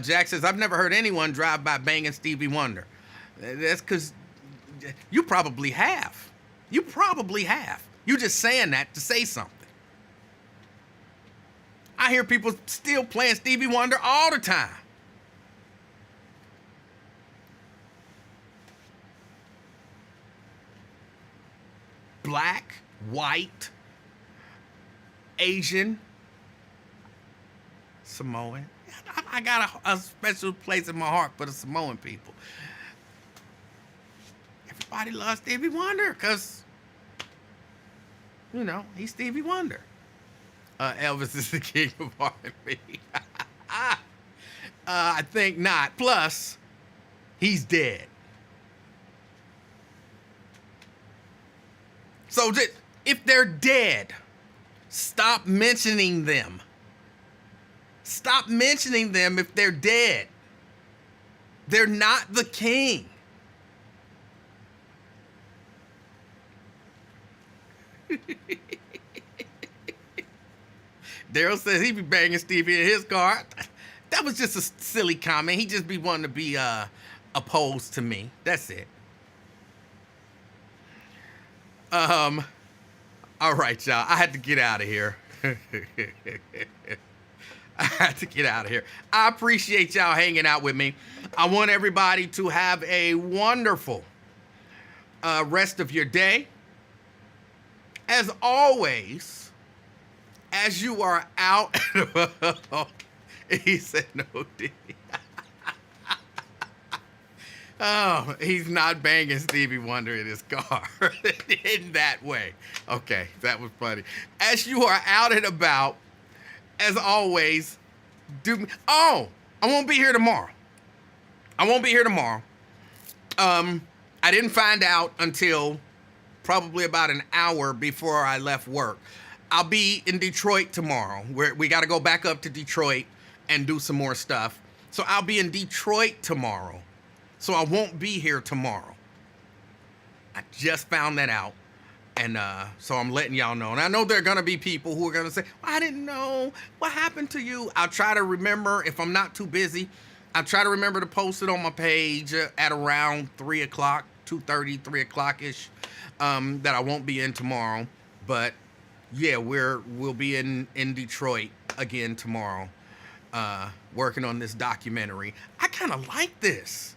Jack says, I've never heard anyone drive by banging Stevie Wonder. That's because you probably have. You probably have. You're just saying that to say something. I hear people still playing Stevie Wonder all the time. Black, white, Asian, Samoan. I got a special place in my heart for the Samoan people. Everybody loves Stevie Wonder because, he's Stevie Wonder. Elvis is the king of R&B. I think not. Plus, he's dead. So if they're dead, stop mentioning them. Stop mentioning them if they're dead. They're not the king. Daryl says he be banging Stevie in his car. That was just a silly comment. He just be wanting to be opposed to me. That's it. All right, y'all. I had to get out of here. I appreciate y'all hanging out with me. I want everybody to have a wonderful rest of your day. As always, as you are out, he said no, did he? Oh, he's not banging Stevie Wonder in his car in that way. Okay, that was funny. As you are out and about, as always, I won't be here tomorrow. I didn't find out until probably about an hour before I left work. I'll be in Detroit tomorrow. We got to go back up to Detroit and do some more stuff. So I'll be in Detroit tomorrow. So I won't be here tomorrow. I just found that out. And so I'm letting y'all know. And I know there are going to be people who are going to say, I didn't know. What happened to you? I'll try to remember if I'm not too busy. I'll try to remember to post it on my page at around 3 o'clock, 2:30, 3 o'clock-ish, that I won't be in tomorrow. But, yeah, we'll be in Detroit again tomorrow, working on this documentary. I kind of like this.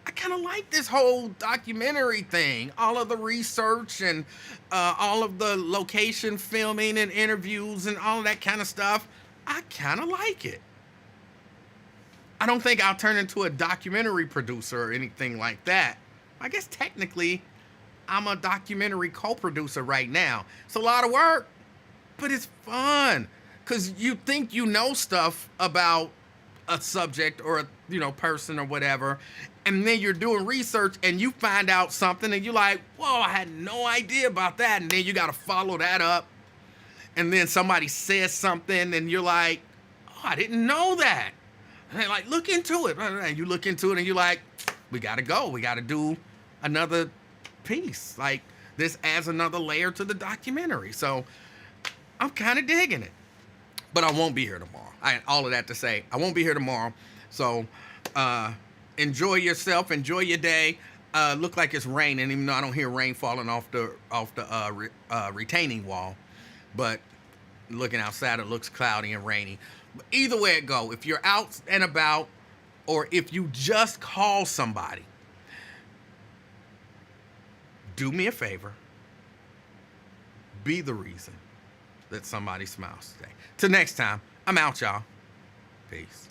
I kind of like this whole documentary thing. All of the research and all of the location filming and interviews and all of that kind of stuff. I kind of like it. I don't think I'll turn into a documentary producer or anything like that. I guess technically I'm a documentary co-producer right now. It's a lot of work, but it's fun. Because you think you know stuff about a subject or a person or whatever, and then you're doing research and you find out something and you're like, whoa, I had no idea about that. And then you got to follow that up. And then somebody says something and you're like, oh, I didn't know that. And they're like, look into it. And you look into it and you're like, we got to go. We got to do another piece. Like, this adds another layer to the documentary. So I'm kind of digging it. But I won't be here tomorrow. All of that to say, I won't be here tomorrow. So enjoy yourself. Enjoy your day. Look like it's raining, even though I don't hear rain falling off the retaining wall. But looking outside, it looks cloudy and rainy. But either way it go, if you're out and about, or if you just call somebody, do me a favor. Be the reason that somebody smiles today. Till next time, I'm out, y'all. Peace.